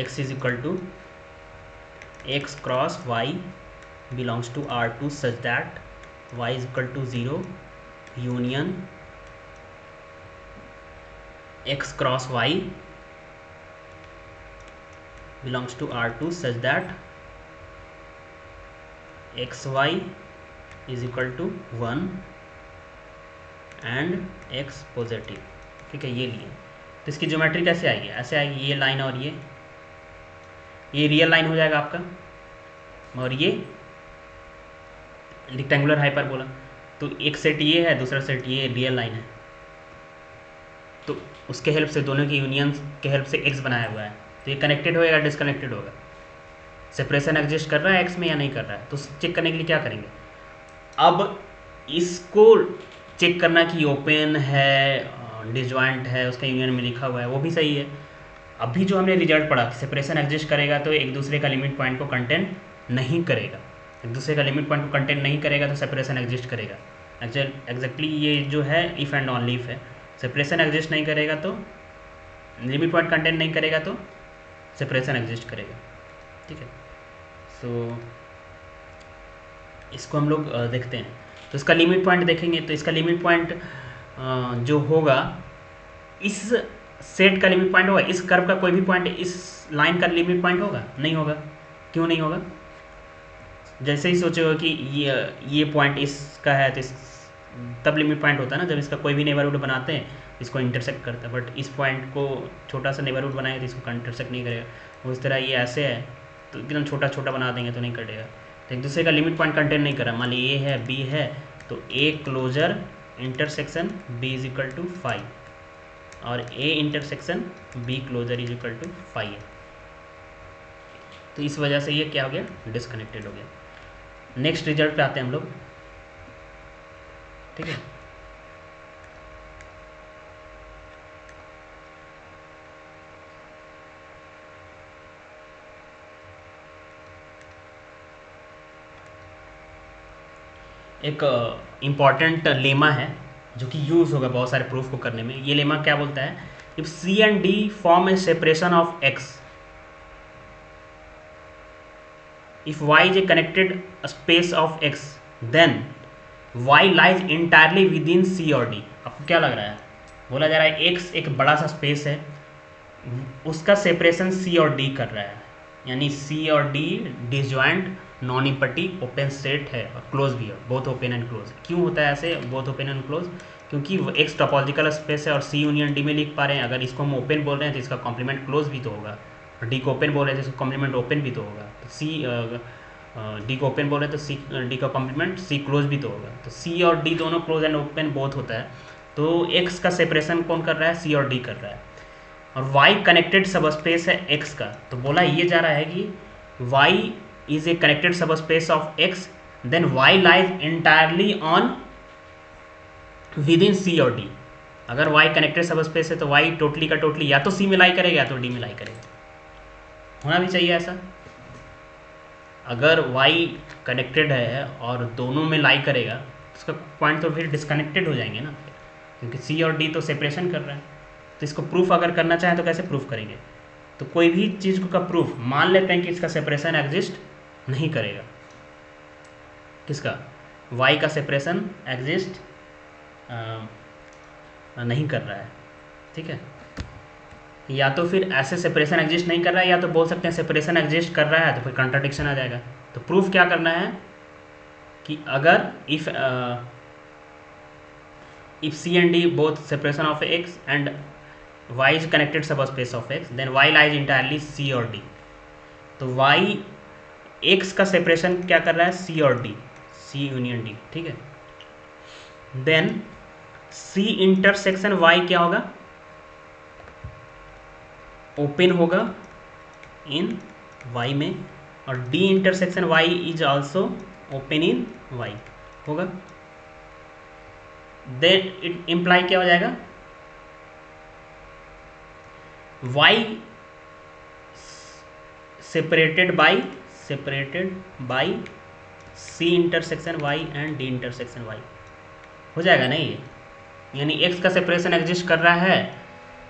[SPEAKER 1] x is equal to x cross y belongs to R2 such that y is equal to 0 union x cross y belongs to R2 such that xy is equal to 1 and x positive, ठीक है, ये लिए। तो इसकी geometry कैसे आएगी, ऐसे आएगी, ये लाइन और ये रियल लाइन हो जाएगा आपका, और ये रेक्टेंगुलर हाइपरबोला, तो एक सेट ये है, दूसरा सेट ये रियल लाइन है, तो उसके हेल्प से, दोनों की यूनियन के हेल्प से x बनाया हुआ है, तो ये कनेक्टेड होगा या डिसकनेक्टेड होगा, सेपरेशन एग्जिस्ट कर रहा है एक्स में या नहीं कर रहा है। तो चेक करने के लिए क्या करेंगे, अब इसको चेक करना कि ओपन है, डिसजॉइंट है, उसका यूनियन में लिखा हुआ है, वो भी सही है। अभी जो हमने रिजल्ट पढ़ा कि सेपरेशन एग्जिस्ट करेगा तो एक दूसरे का लिमिट पॉइंट को कंटेन नहीं करेगा, एक दूसरे का लिमिट पॉइंट को कंटेन नहीं करेगा तो सेपरेशन एग्जिस्ट करेगा। एग्जैक्टली ये जो है इफ़ एंड ऑनली इफ है। सेपरेशन एग्जिस्ट नहीं करेगा तो, लिमिट पॉइंट कंटेन नहीं करेगा तो सेपरेशन एग्जिस्ट करेगा। ठीक है, सो इसको हम लोग देखते हैं। तो इसका लिमिट पॉइंट देखेंगे तो इसका लिमिट पॉइंट जो होगा, इस सेट का लिमिट पॉइंट होगा, इस कर्व का कोई भी पॉइंट इस लाइन का लिमिट पॉइंट होगा? नहीं होगा। क्यों नहीं होगा? जैसे ही सोचे हो कि ये पॉइंट इसका है तो इस तब लिमिट पॉइंट होता है ना, जब इसका कोई भी नेबरहुड बनाते हैं इसको इंटरसेक्ट करता है, बट इस पॉइंट को छोटा सा नेबरहुड बनाए तो इसको इंटरसेक्ट नहीं करेगा। उस तरह ये ऐसे है तो एकदम छोटा छोटा बना देंगे तो नहीं कटेगा। तो एक दूसरे का लिमिट पॉइंट कंटेन नहीं करा, मान ली ए है बी है तो A closure intersection B is equal to 5 और A intersection B closure is equal to 5 है। तो इस वजह से ये क्या हो गया, डिसकनेक्टेड हो गया। नेक्स्ट रिजल्ट पे आते हैं हम लोग। ठीक है, एक इम्पॉर्टेंट लेमा है जो कि यूज़ होगा बहुत सारे प्रूफ को करने में। ये लेमा क्या बोलता है, if C and D form a separation of X, if y is a connected space of x then y lies entirely within c और d। आपको क्या लग रहा है, बोला जा रहा है x एक बड़ा सा स्पेस है, उसका सेपरेशन c और d कर रहा है, यानी c और d disjoint non empty open set है और क्लोज भी है, बोथ ओपन एंड क्लोज। क्यों होता है ऐसे बोथ ओपन एंड क्लोज? क्योंकि x टोपोलॉजिकल स्पेस है और c यूनियन d में लिख पा रहे हैं। अगर इसको हम ओपन बोल रहे हैं तो इसका कॉम्प्लीमेंट क्लोज भी तो होगा, डी को ओपन बोल रहे थे तो कॉम्प्लीमेंट ओपन भी तो होगा। तो सी डी को ओपन बोल रहे तो सी डी का कॉम्प्लीमेंट सी क्लोज भी तो होगा। तो सी और डी दोनों क्लोज एंड ओपन बोथ होता है। तो एक्स का सेपरेशन कौन कर रहा है, सी और डी कर रहा है। और वाई कनेक्टेड सबस्पेस है एक्स का, तो बोला ये जा रहा है कि Y is a connected subspace of X then Y lies entirely on within C और डी। अगर वाई कनेक्टेड सबस्पेस है तो वाई टोटली का टोटली या तो सी में लाई करेगा या तो डी में लाई करेगा। होना भी चाहिए ऐसा। अगर y कनेक्टेड है और दोनों में लाई करेगा तो उसका पॉइंट तो फिर डिस्कनेक्टेड हो जाएंगे ना, क्योंकि c और d तो सेपरेशन कर रहा है। तो इसको प्रूफ अगर करना चाहें तो कैसे प्रूफ करेंगे? तो कोई भी चीज़ का प्रूफ मान लेते हैं कि इसका सेपरेशन एग्जिस्ट नहीं करेगा। किसका? y का सेपरेशन एग्जिस्ट नहीं कर रहा है। ठीक है, या तो फिर ऐसे सेपरेशन एग्जिस्ट नहीं कर रहा है, या तो बोल सकते हैं सेपरेशन एग्जिस्ट कर रहा है तो फिर कंट्राडिक्शन आ जाएगा। तो प्रूफ क्या करना है कि अगर if C and D both separation of X and Y is connected subspace of X then Y lies entirely C और डी। तो वाई एक्स का सेपरेशन क्या कर रहा है, सी और डी, सी यूनियन डी। ठीक है, देन सी इंटरसेक्शन वाई क्या होगा, ओपन होगा इन y में, और d intersection y is also open in y होगा। देन इट इम्प्लाई क्या हो जाएगा, y separated by c intersection y and d intersection y हो जाएगा नहीं ये, यानी x का सेपरेशन एग्जिस्ट कर रहा है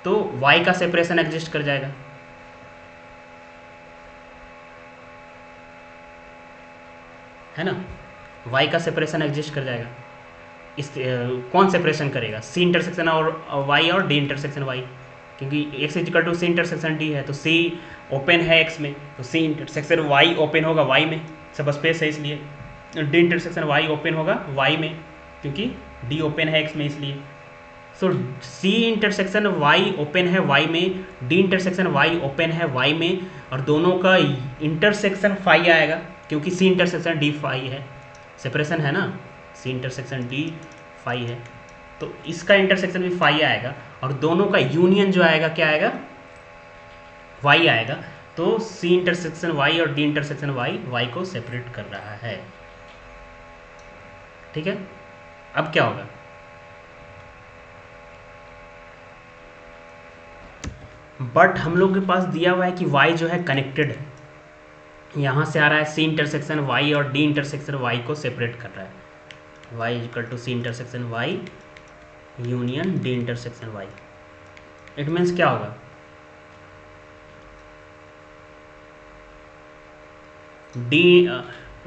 [SPEAKER 1] तो y का सेपरेशन एग्जिस्ट कर जाएगा। है ना, y का सेपरेशन एग्जिस्ट कर जाएगा। इस कौन सेपरेशन करेगा, c इंटरसेक्शन और y और d इंटरसेक्शन y, क्योंकि x is equal to c intersection d है तो c ओपन है x में, तो c इंटरसेक्शन y ओपन होगा y में, सब स्पेस है इसलिए। d इंटरसेक्शन y ओपन होगा y में क्योंकि d ओपन है x में इसलिए। सो c इंटरसेक्शन y ओपन है y में, d इंटरसेक्शन y ओपन है y में, और दोनों का इंटरसेक्शन फाई आएगा क्योंकि c इंटरसेक्शन d फाई है, सेपरेशन है ना, c इंटरसेक्शन d फाई है तो इसका इंटरसेक्शन भी फाई आएगा, और दोनों का यूनियन जो आएगा क्या आएगा, y आएगा। तो c इंटरसेक्शन y और d इंटरसेक्शन y को सेपरेट कर रहा है। ठीक है, अब क्या होगा, बट हम लोग के पास दिया हुआ है कि y जो है कनेक्टेड है, यहाँ से आ रहा है C इंटरसेक्शन y और D इंटरसेक्शन y को सेपरेट कर रहा है, y equal to C intersection y union D intersection y। It means क्या होगा, D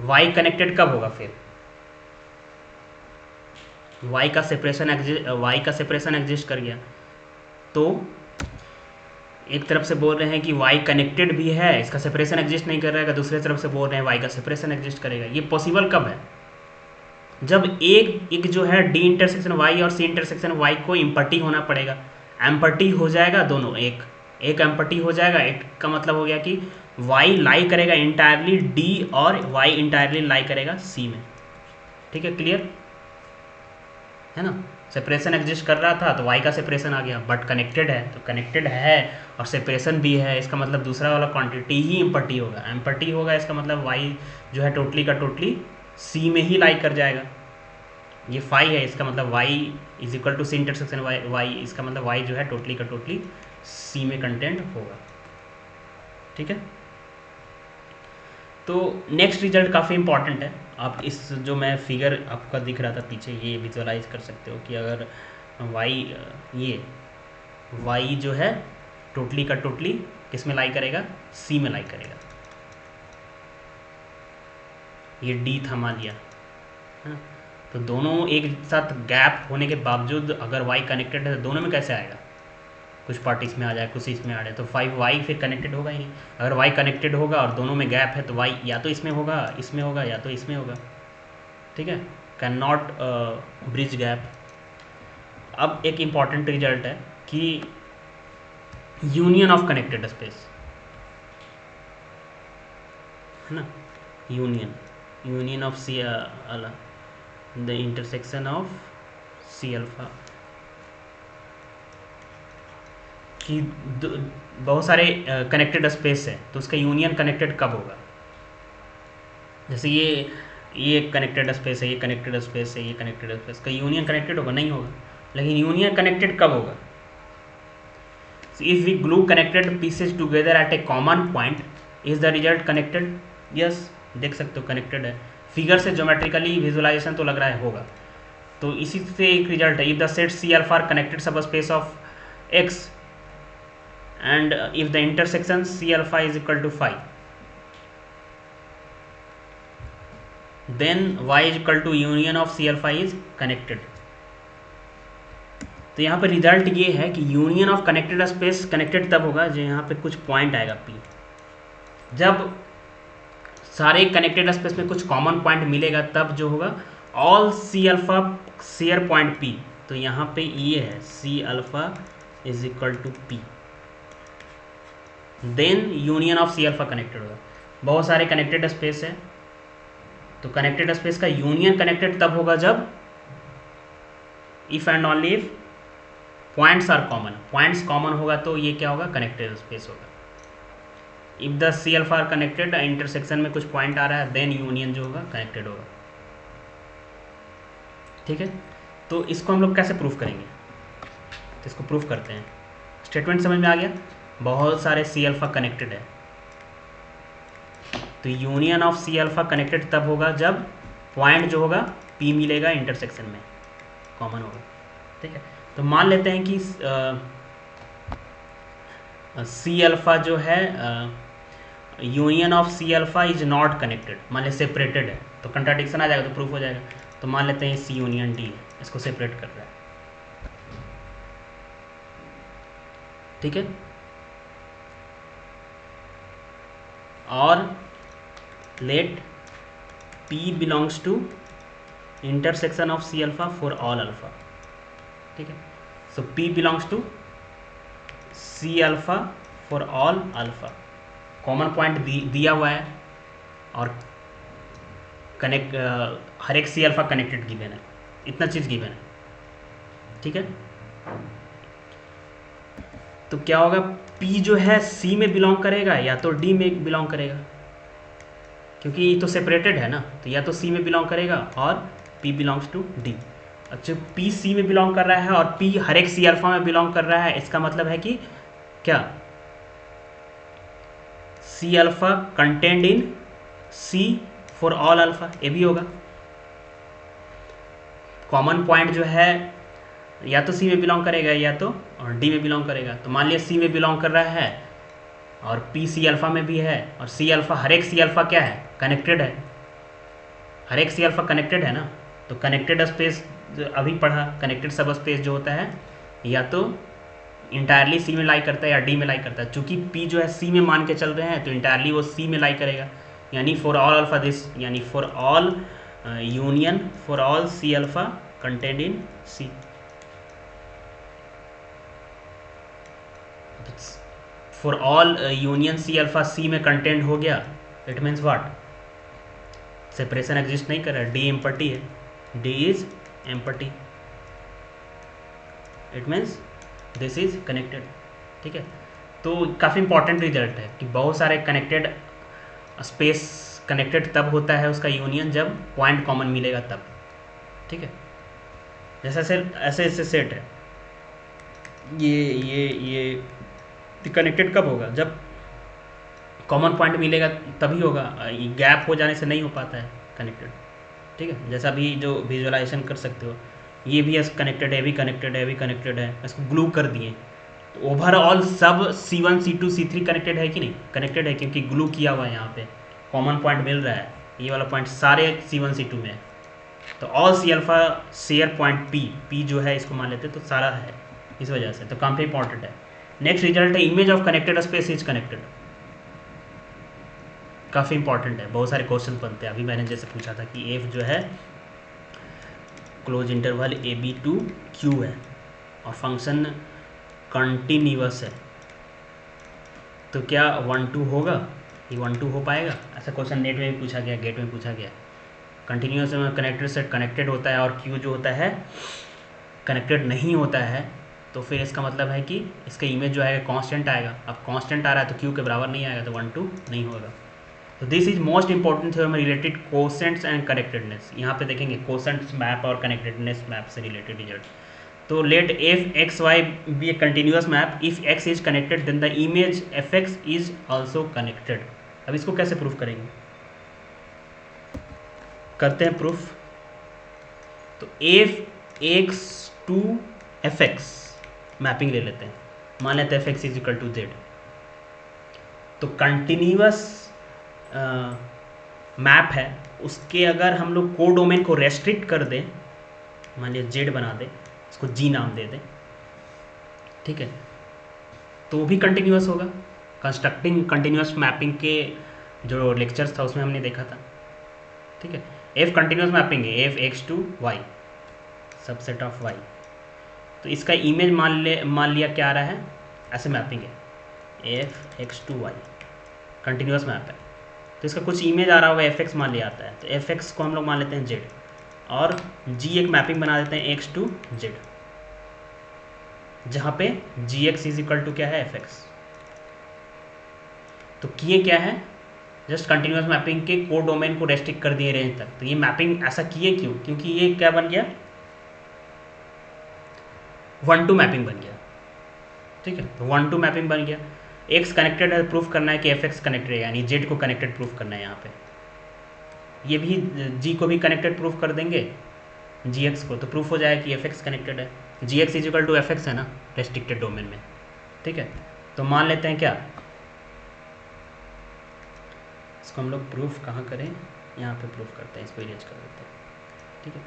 [SPEAKER 1] y कनेक्टेड कब होगा, फिर y का सेपरेशन एग्जिस्ट कर गया, तो एक तरफ से बोल रहे हैं कि y कनेक्टेड भी है, इसका सेपरेशन एग्जिस्ट नहीं कर रहेगा, दूसरे तरफ से बोल रहे हैं y का सेपरेशन एग्जिस्ट करेगा। ये पॉसिबल कब है, जब एक जो है D इंटरसेक्शन y और C इंटरसेक्शन y को इम्पटी होना पड़ेगा, एम्पटी हो जाएगा दोनों, एक एम्पटी हो जाएगा, एक का मतलब हो गया कि y लाई करेगा इंटायरली D और y इंटायरली लाई करेगा C में। ठीक है, क्लियर है ना। सेपरेशन एग्जिस्ट कर रहा था तो y का सेपरेशन आ गया, बट कनेक्टेड है तो कनेक्टेड है और सेपरेशन भी है, इसका मतलब दूसरा वाला क्वांटिटी ही इम्पटी होगा, एम्पटी होगा, इसका मतलब y जो है टोटली का टोटली C में ही लाई कर जाएगा। ये फाई है, इसका मतलब y is equal to C intersection y, इसका मतलब y जो है टोटली का टोटली C में कंटेंट होगा। ठीक है, तो नेक्स्ट रिजल्ट काफ़ी इंपॉर्टेंट है। आप इस जो मैं फिगर आपका दिख रहा था पीछे, ये विजुअलाइज कर सकते हो कि अगर y जो है टोटली का टोटली किस में लाई करेगा, C में लाई करेगा। ये D था मान लिया है ना, तो दोनों एक साथ गैप होने के बावजूद अगर y कनेक्टेड है तो दोनों में कैसे आएगा, कुछ पार्ट इसमें आ जाए कुछ इसमें आ जाए, तो 5y फिर कनेक्टेड होगा ही नहीं। अगर y कनेक्टेड होगा और दोनों में गैप है तो y या तो इसमें होगा या तो इसमें होगा। ठीक है, कैन नॉट ब्रिज गैप। अब एक इम्पॉर्टेंट रिजल्ट है कि यूनियन ऑफ कनेक्टेड स्पेस है ना, union of C the intersection of C alpha, कि बहुत सारे कनेक्टेड स्पेस है तो उसका यूनियन कनेक्टेड कब होगा। जैसे ये कनेक्टेड स्पेस है, ये कनेक्टेड स्पेस है, ये कनेक्टेड स्पेस का यूनियन कनेक्टेड होगा, नहीं होगा। लेकिन यूनियन कनेक्टेड कब होगा, if we glue connected pieces together at a common point is the result connected. Yes, देख सकते हो कनेक्टेड है, फिगर से ज्योमेट्रिकली विजुअलाइजेशन तो लग रहा है होगा। तो इसी से एक रिजल्ट है, if the set C alpha are connected subspace of x and if the intersection C alpha is equal to phi, then y is equal to union of C alpha is connected। तो यहाँ पे result ये है कि union of connected space connected तब होगा जो यहाँ पे कुछ पॉइंट आएगा P, जब सारे कनेक्टेड स्पेस में कुछ कॉमन पॉइंट मिलेगा तब जो होगा all C alpha share point P। तो यहाँ पे ये है C alpha is equal to P, then union of C alpha connected होगा। बहुत सारे कनेक्टेड स्पेस है तो कनेक्टेड स्पेस का यूनियन कनेक्टेड तब होगा जब if and only if points are common, points common होगा तो ये क्या होगा, कनेक्टेड स्पेस होगा। If the C alpha are connected, intersection में कुछ पॉइंट आ रहा है, देन यूनियन जो होगा कनेक्टेड होगा। ठीक है, तो इसको हम लोग कैसे प्रूफ करेंगे, तो इसको प्रूफ करते हैं। स्टेटमेंट समझ में आ गया, बहुत सारे सी अल्फा कनेक्टेड है तो union of C alpha connected तब होगा जब पॉइंट जो होगा P मिलेगा इंटरसेक्शन में, कॉमन होगा। ठीक है, तो मान लेते हैं कि सी अल्फा जो है union of C alpha is not connected, मान लें सेपरेटेड है तो कंट्राडिक्शन आ जाएगा तो प्रूफ हो जाएगा। तो मान लेते हैं सी यूनियन D है, इसको सेपरेट कर रहा है। ठीक है, और let P belongs to intersection of C alpha for all alpha. ठीक है, so P belongs to C alpha for all alpha, common point दिया हुआ है और कनेक्ट हर एक C अल्फा कनेक्टेड गिवन है, इतना चीज़ गिवन है। ठीक है, तो क्या होगा, P जो है C में बिलोंग करेगा या तो D में बिलोंग करेगा, क्योंकि ये तो सेपरेटेड है ना, तो या तो C में बिलोंग करेगा और P बिलोंग्स टू D। अच्छा पी सी में बिलोंग कर रहा है और पी हर एक सी अल्फा में बिलोंग कर रहा है, इसका मतलब है कि क्या C alpha contained in C for all alpha, ये भी होगा। कॉमन पॉइंट जो है या तो सी में बिलोंग करेगा या तो डी में बिलोंग करेगा। तो मान लिया सी में बिलोंग कर रहा है और पी सी अल्फा में भी है, और सी अल्फा हर एक सी अल्फा क्या है, कनेक्टेड है, हर एक सी अल्फा कनेक्टेड है ना। तो कनेक्टेड स्पेस अभी पढ़ा, कनेक्टेड सब स्पेस जो होता है या तो इंटायरली सी में लाई करता है या डी में लाई करता है। चूंकि पी जो है सी में मान के चल रहे हैं तो इंटायरली वो सी में लाई करेगा, यानी फॉर ऑल अल्फा दिस, यानी for all union for all C alpha contained in C. For all union C alpha C में कंटेंट हो गया, it means what, separation exist नहीं कर रहा है, डी एम्पटी है, D is empty, it means this is connected. ठीक है, तो काफ़ी इंपॉर्टेंट रिजल्ट है कि बहुत सारे कनेक्टेड स्पेस कनेक्टेड तब होता है उसका यूनियन जब पॉइंट कॉमन मिलेगा तब। ठीक है, जैसे ऐसे ऐसे सेट है, ये कनेक्टेड कब होगा, जब कॉमन पॉइंट मिलेगा तभी होगा, गैप हो जाने से नहीं हो पाता है कनेक्टेड। ठीक है, जैसा भी जो विजुअलाइजेशन कर सकते हो, ये भी कनेक्टेड है, भी कनेक्टेड है, भी कनेक्टेड है, इसको ग्लू कर दिए तो ओवरऑल सब C1 C2 C3 कनेक्टेड है कि नहीं, कनेक्टेड है क्योंकि ग्लू किया हुआ है, यहाँ पे कॉमन पॉइंट मिल रहा है, ये वाला पॉइंट सारे C1 C2 में है। तो all C alpha share point P जो है इसको मान लेते तो सारा है, इस वजह से तो काफ़ी इंपॉर्टेंट है। नेक्स्ट रिजल्ट है image of connected space is connected, काफ़ी इंपॉर्टेंट है, बहुत सारे क्वेश्चन बनते हैं। अभी मैंने जैसे पूछा था कि एफ जो है close interval A B to Q है और फंक्शन कंटिन्यूअस है, तो क्या 1-2 होगा, ये 1-2 हो पाएगा? ऐसा क्वेश्चन नेट में भी पूछा गया, गेट में पूछा गया। कंटिन्यूअस में कनेक्टेड सेट कनेक्टेड होता है और क्यू जो होता है कनेक्टेड नहीं होता है, तो फिर इसका मतलब है कि इसका इमेज जो आएगा कांस्टेंट आएगा। अब कांस्टेंट आ रहा है तो क्यू के बराबर नहीं आएगा, तो 1-2 नहीं होगा। तो this is most important theorem related quotients and connectedness. यहाँ पे देखेंगे कोसेंट्स मैप और कनेक्टेडनेस मैप से रिलेटेड रिजल्ट। तो let f x y be a continuous map, if x is connected then the image f x is also connected. अब इसको कैसे proof करेंगे, करते हैं प्रूफ। तो f x to f x mapping ले लेते हैं, मान लेते हैं f x is equal to Z. तो कंटिन्यूअस मैप है, उसके अगर हम लोग को डोमेन को रेस्ट्रिक्ट कर दें, मान लिया जेड बना दें, इसको जी नाम दे दें, ठीक है, तो भी कंटिन्यूअस होगा। कंस्ट्रक्टिंग कंटिन्यूअस मैपिंग के जो लेक्चर्स था उसमें हमने देखा था। ठीक है, एफ कंटिन्यूअस मैपिंग है, F x to Y subset of Y. तो इसका इमेज मान लिया क्या आ रहा है, ऐसे मैपिंग है, F x to Y continuous map है, तो इसका कुछ इमेज आ रहा होगा, एफ एक्स मान लिया आता है, तो एफ एक्स को हम लोग मान लेते हैं जेड और जी एक मैपिंग बना देते हैं एक्स टू जेड, जहाँ पे जी एक्स इज इक्वल टू क्या है, एफ एक्स। तो किए क्या है, जस्ट कंटिन्यूअस मैपिंग के कोड डोमेन को रेस्ट्रिक्ट कर दिए रेंज तक। तो ये मैपिंग ऐसा किए क्यों, क्योंकि ये क्या बन गया, 1-2 मैपिंग बन गया। ठीक है, तो 1-2 मैपिंग बन गया। एक्स कनेक्टेड है, प्रूफ करना है कि एफ एक्स कनेक्टेड है, यानी जेड को कनेक्टेड प्रूफ करना है। यहाँ पे ये भी जी को भी कनेक्टेड प्रूफ कर देंगे, जी एक्स को, तो प्रूफ हो जाएगा कि एफ एक्स कनेक्टेड है। G x is equal to f x है ना रेस्ट्रिक्टेड डोमेन में। ठीक है, तो मान लेते हैं क्या, इसको हम लोग प्रूफ कहाँ करें, यहाँ पे प्रूफ करते हैं, इसको इरेज कर देते हैं। ठीक है,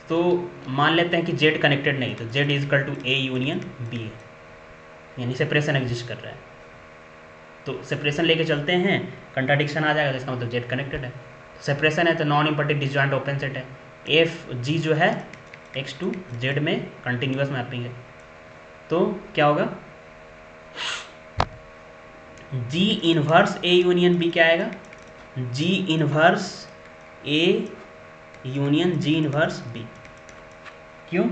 [SPEAKER 1] तो मान लेते हैं कि जेड कनेक्टेड नहीं, तो Z is equal to A union B है, यानी सेपरेशन एग्जिस्ट कर रहा है। तो सेपरेशन लेके चलते हैं, कंट्राडिक्शन आ जाएगा, तो इसका मतलब जेड कनेक्टेड है। सेपरेशन है तो non imperative disjoint open set है। एफ जी जो है एक्स टू जेड में कंटिन्यूअस मैपिंग है, तो क्या होगा, g inverse A union B क्या आएगा, g inverse A union g inverse B. क्यों,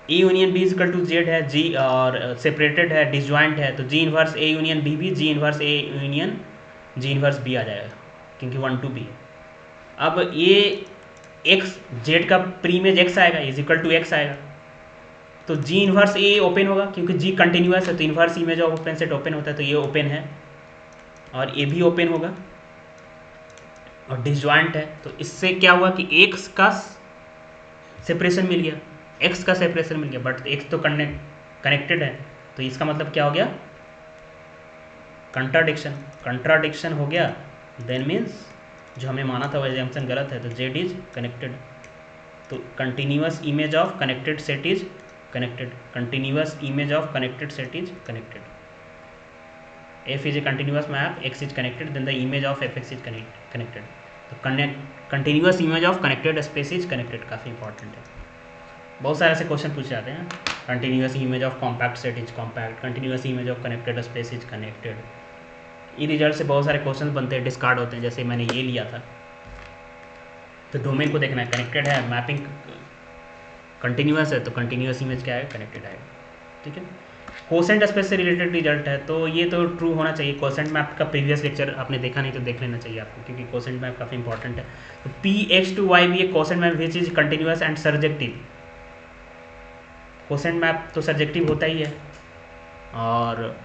[SPEAKER 1] A union B is equal to Z है, जी और सेपरेटेड है, डिसजॉइंट है, तो g inverse A union B भी g inverse A union g inverse B आ जाएगा, क्योंकि 1-2 बी है। अब ये एक्स जेड का प्री इमेज एक्स आएगा इज इक्वल टू एक्स आएगा, तो जी इन्वर्स ए ओपन होगा क्योंकि जी कंटिन्यूस है, तो inverse image of open set open होता है, तो ये ओपन है, और ए भी ओपन होगा और डिसजॉइंट है। तो इससे क्या हुआ कि एक्स का सेपरेशन मिल गया, एक्स का सेपरेशन मिल गया, बट एक्स तो कनेक्टेड है, तो इसका मतलब क्या हो गया, कंट्राडिक्शन हो गया। देन मीन्स जो हमें माना था वो एजम्पशन गलत है, तो जेड इज कनेक्टेड। तो continuous image of connected set is connected, continuous image of connected set is connected. f is a continuous map, x is connected, then the image of fx is connected. तो continuous image of connected space is connected काफ़ी important है। बहुत सारे ऐसे question पूछे जाते हैं, continuous image of compact set is compact, continuous image of connected space is connected. ये रिजल्ट से बहुत सारे क्वेश्चन बनते हैं, डिस्कार्ड होते हैं, जैसे मैंने ये लिया था। तो डोमेन को देखना है, कनेक्टेड है, मैपिंग कंटिन्यूअस है, तो कंटिन्यूअस इमेज क्या है, कनेक्टेड आएगा, ठीक है। कोसेंट स्पेस से रिलेटेड रिजल्ट है, तो ये तो ट्रू होना चाहिए। कोसेंट मैप का प्रीवियस लेक्चर आपने देखा नहीं तो देख लेना चाहिए आपको, क्योंकि कोसेंट मैप काफ़ी इंपॉर्टेंट है। तो पी एक्स टू वाई भी एक quotient map which is continuous and surjective. Quotient map तो सर्जेक्टिव होता ही है, और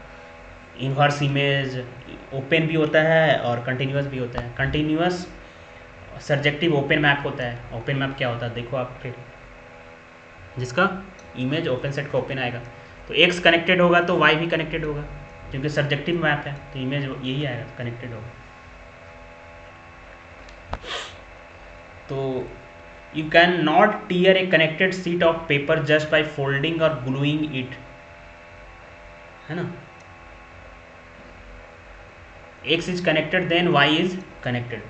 [SPEAKER 1] इन्वर्स इमेज ओपन भी होता है और कंटिन्यूअस भी होता है। कंटिन्यूअस सर्जेक्टिव ओपन मैप होता है। ओपन मैप क्या होता है देखो आप, फिर जिसका इमेज ओपन सेट का ओपन आएगा, तो एक्स कनेक्टेड होगा तो वाई भी कनेक्टेड होगा, क्योंकि सब्जेक्टिव मैप है, तो इमेज यही आएगा, कनेक्टेड होगा। तो you can not tear a connected sheet of paper just by folding और ग्लूइंग इट, है ना। X is connected then Y is connected.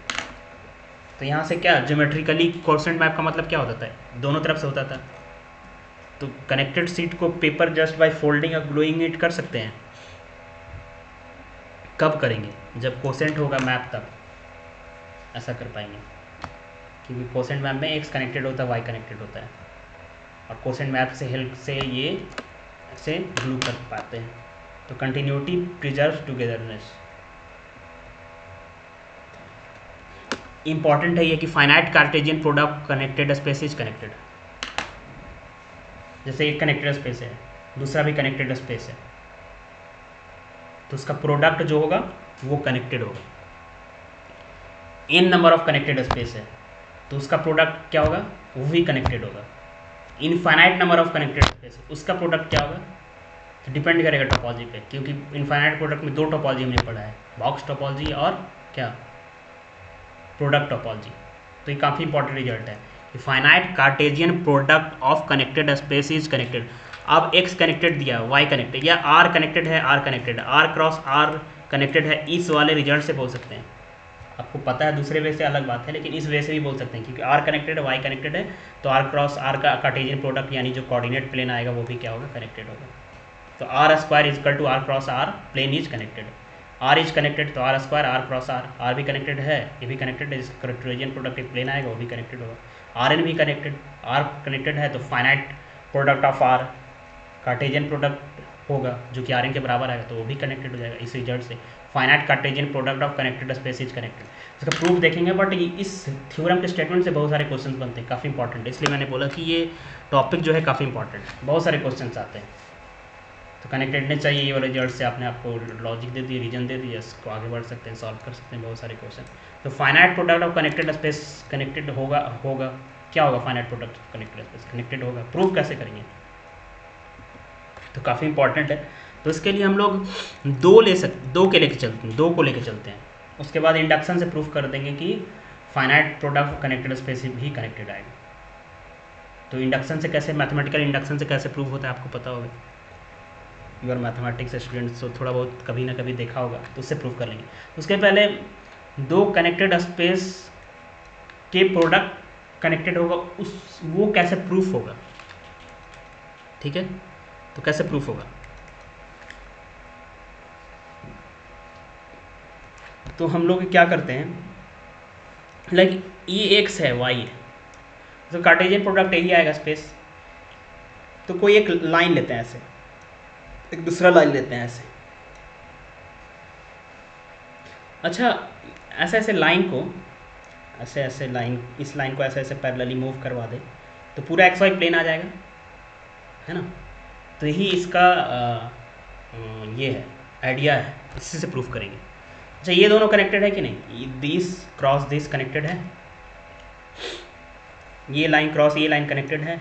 [SPEAKER 1] तो यहाँ से क्या ज्योमेट्रिकली कोसेंट मैप का मतलब क्या होता है, दोनों तरफ से होता था। तो कनेक्टेड सीट को पेपर जस्ट बाय फोल्डिंग और ग्लूइंग इट कर सकते हैं। कब करेंगे, जब कोसेंट होगा मैप, तब ऐसा कर पाएंगे, क्योंकि कोसेंट मैप में एक्स कनेक्टेड होता है, वाई कनेक्टेड होता है, और कोसेंट मैप से हेल्प से ये ऐसे ग्लू कर पाते हैं। तो कंटिन्यूटी प्रिजर्व टुगेदरनेस। इंपॉर्टेंट है ये कि finite Cartesian product connected space is connected. जैसे एक कनेक्टेड स्पेस है, दूसरा भी कनेक्टेड स्पेस है, तो उसका प्रोडक्ट जो होगा वो कनेक्टेड होगा। n number of connected space है, तो उसका प्रोडक्ट क्या होगा, वो भी कनेक्टेड होगा। Infinite number of connected space है, उसका प्रोडक्ट क्या होगा, तो डिपेंड करेगा टोपोलॉजी पे, क्योंकि इनफाइनाइट प्रोडक्ट में दो टोपोलॉजी हमने पढ़ा है, बॉक्स टोपोलॉजी और क्या, प्रोडक्ट टोपोलॉजी। तो ये काफ़ी इंपॉर्टेंट रिजल्ट है। Finite Cartesian product of connected space is connected. अब x कनेक्टेड दिया, y कनेक्टेड, या r कनेक्टेड है, r connected, r cross r connected है, इस वाले रिजल्ट से बोल सकते हैं। आपको पता है दूसरे वे से अलग बात है, लेकिन इस वे से भी बोल सकते हैं, क्योंकि r कनेक्टेड है, y कनेक्टेड है, तो r क्रॉस r का कार्टेशियन प्रोडक्ट यानी जो कोऑर्डिनेट प्लेन आएगा वो भी क्या होगा, कनेक्टेड होगा। तो r square is equal to r cross r, plane is connected. r is connected तो r square r cross r भी कनेक्टेड है, ये भी कनेक्टेड है, इसका कार्टेशियन प्रोडक्ट एक प्लेन आएगा वो भी कनेक्टेड होगा। Rn भी कनेक्टेड, r कनेक्टेड है तो finite product of r Cartesian product होगा जो कि Rn के बराबर आएगा, तो वो भी कनेक्टेड हो जाएगा। इस रिजल्ट से finite Cartesian product of connected space is connected. इसका प्रूफ देखेंगे, बट इस थ्योरम के स्टेटमेंट से बहुत सारे क्वेश्चन बनते हैं, काफ़ी इंपॉर्टेंट है, इसलिए मैंने बोला कि ये टॉपिक जो है काफ़ी इंपॉर्टेंट है, बहुत सारे क्वेश्चन आते हैं। तो कनेक्टेडनेस चाहिए, ये वाले रिजल्ट से आपने आपको लॉजिक दे दिया, रीजन दे दिया, इसको आगे बढ़ सकते हैं, सॉल्व कर सकते हैं बहुत सारे क्वेश्चन। तो finite product of connected space connected होगा क्या होगा, finite product of connected space connected होगा। प्रूफ कैसे करेंगे, तो काफ़ी इंपॉर्टेंट है। तो इसके लिए हम लोग दो को लेके चलते हैं, उसके बाद इंडक्शन से प्रूफ कर देंगे कि finite product of connected space भी कनेक्टेड आएगा। तो इंडक्शन से कैसे, मैथमेटिकल इंडक्शन से कैसे प्रूफ होता है आपको पता होगा, यू आर मैथमेटिक्स स्टूडेंट्स, तो थोड़ा बहुत कभी ना कभी देखा होगा, तो उससे प्रूफ कर लेंगे। उसके पहले दो कनेक्टेड स्पेस के प्रोडक्ट कनेक्टेड होगा, वो कैसे प्रूफ होगा, ठीक है। तो कैसे प्रूफ होगा, तो हम लोग क्या करते हैं, लाइक ये एक्स है, वाई है, तो कार्टेशियन प्रोडक्ट यही आएगा स्पेस। तो कोई एक लाइन लेते हैं ऐसे, एक दूसरा लाइन लेते हैं ऐसे। अच्छा, ऐसे ऐसे लाइन को ऐसे ऐसे लाइन, इस लाइन को ऐसे ऐसे पैरेलली मूव करवा दे तो पूरा एक्स वाई प्लेन आ जाएगा, है ना। तो यही इसका ये है आइडिया है, इसी से प्रूफ करेंगे। अच्छा, ये दोनों कनेक्टेड है कि नहीं, दिस क्रॉस दिस कनेक्टेड है, ये लाइन क्रॉस ये लाइन कनेक्टेड है,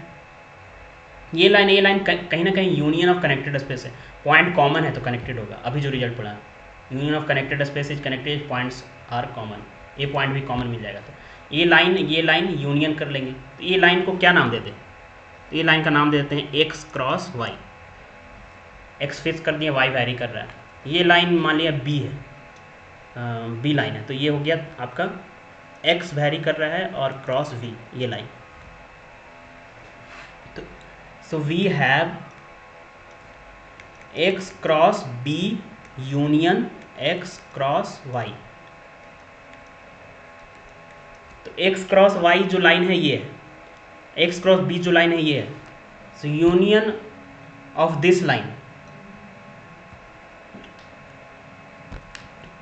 [SPEAKER 1] ये लाइन कहीं ना कहीं यूनियन ऑफ कनेक्टेड स्पेस है, पॉइंट कॉमन है तो कनेक्टेड होगा। अभी जो रिजल्ट पढ़ा, union of connected space is connected, points are common, ये पॉइंट भी कॉमन मिल जाएगा। तो ये लाइन यूनियन कर लेंगे। तो ये लाइन को क्या नाम देते हैं, तो ये लाइन का नाम दे देते हैं X cross Y. X fix कर दिया, वाई वैरी कर रहा है। ये लाइन मान लिया बी है, बी लाइन है, तो ये हो गया आपका एक्स वैरी कर रहा है और क्रॉस वी, ये लाइन। तो so we have X cross B union X cross Y. तो एक्स क्रॉस वाई जो लाइन है ये है, एक्स क्रॉस बी जो लाइन है ये है, so union of this line,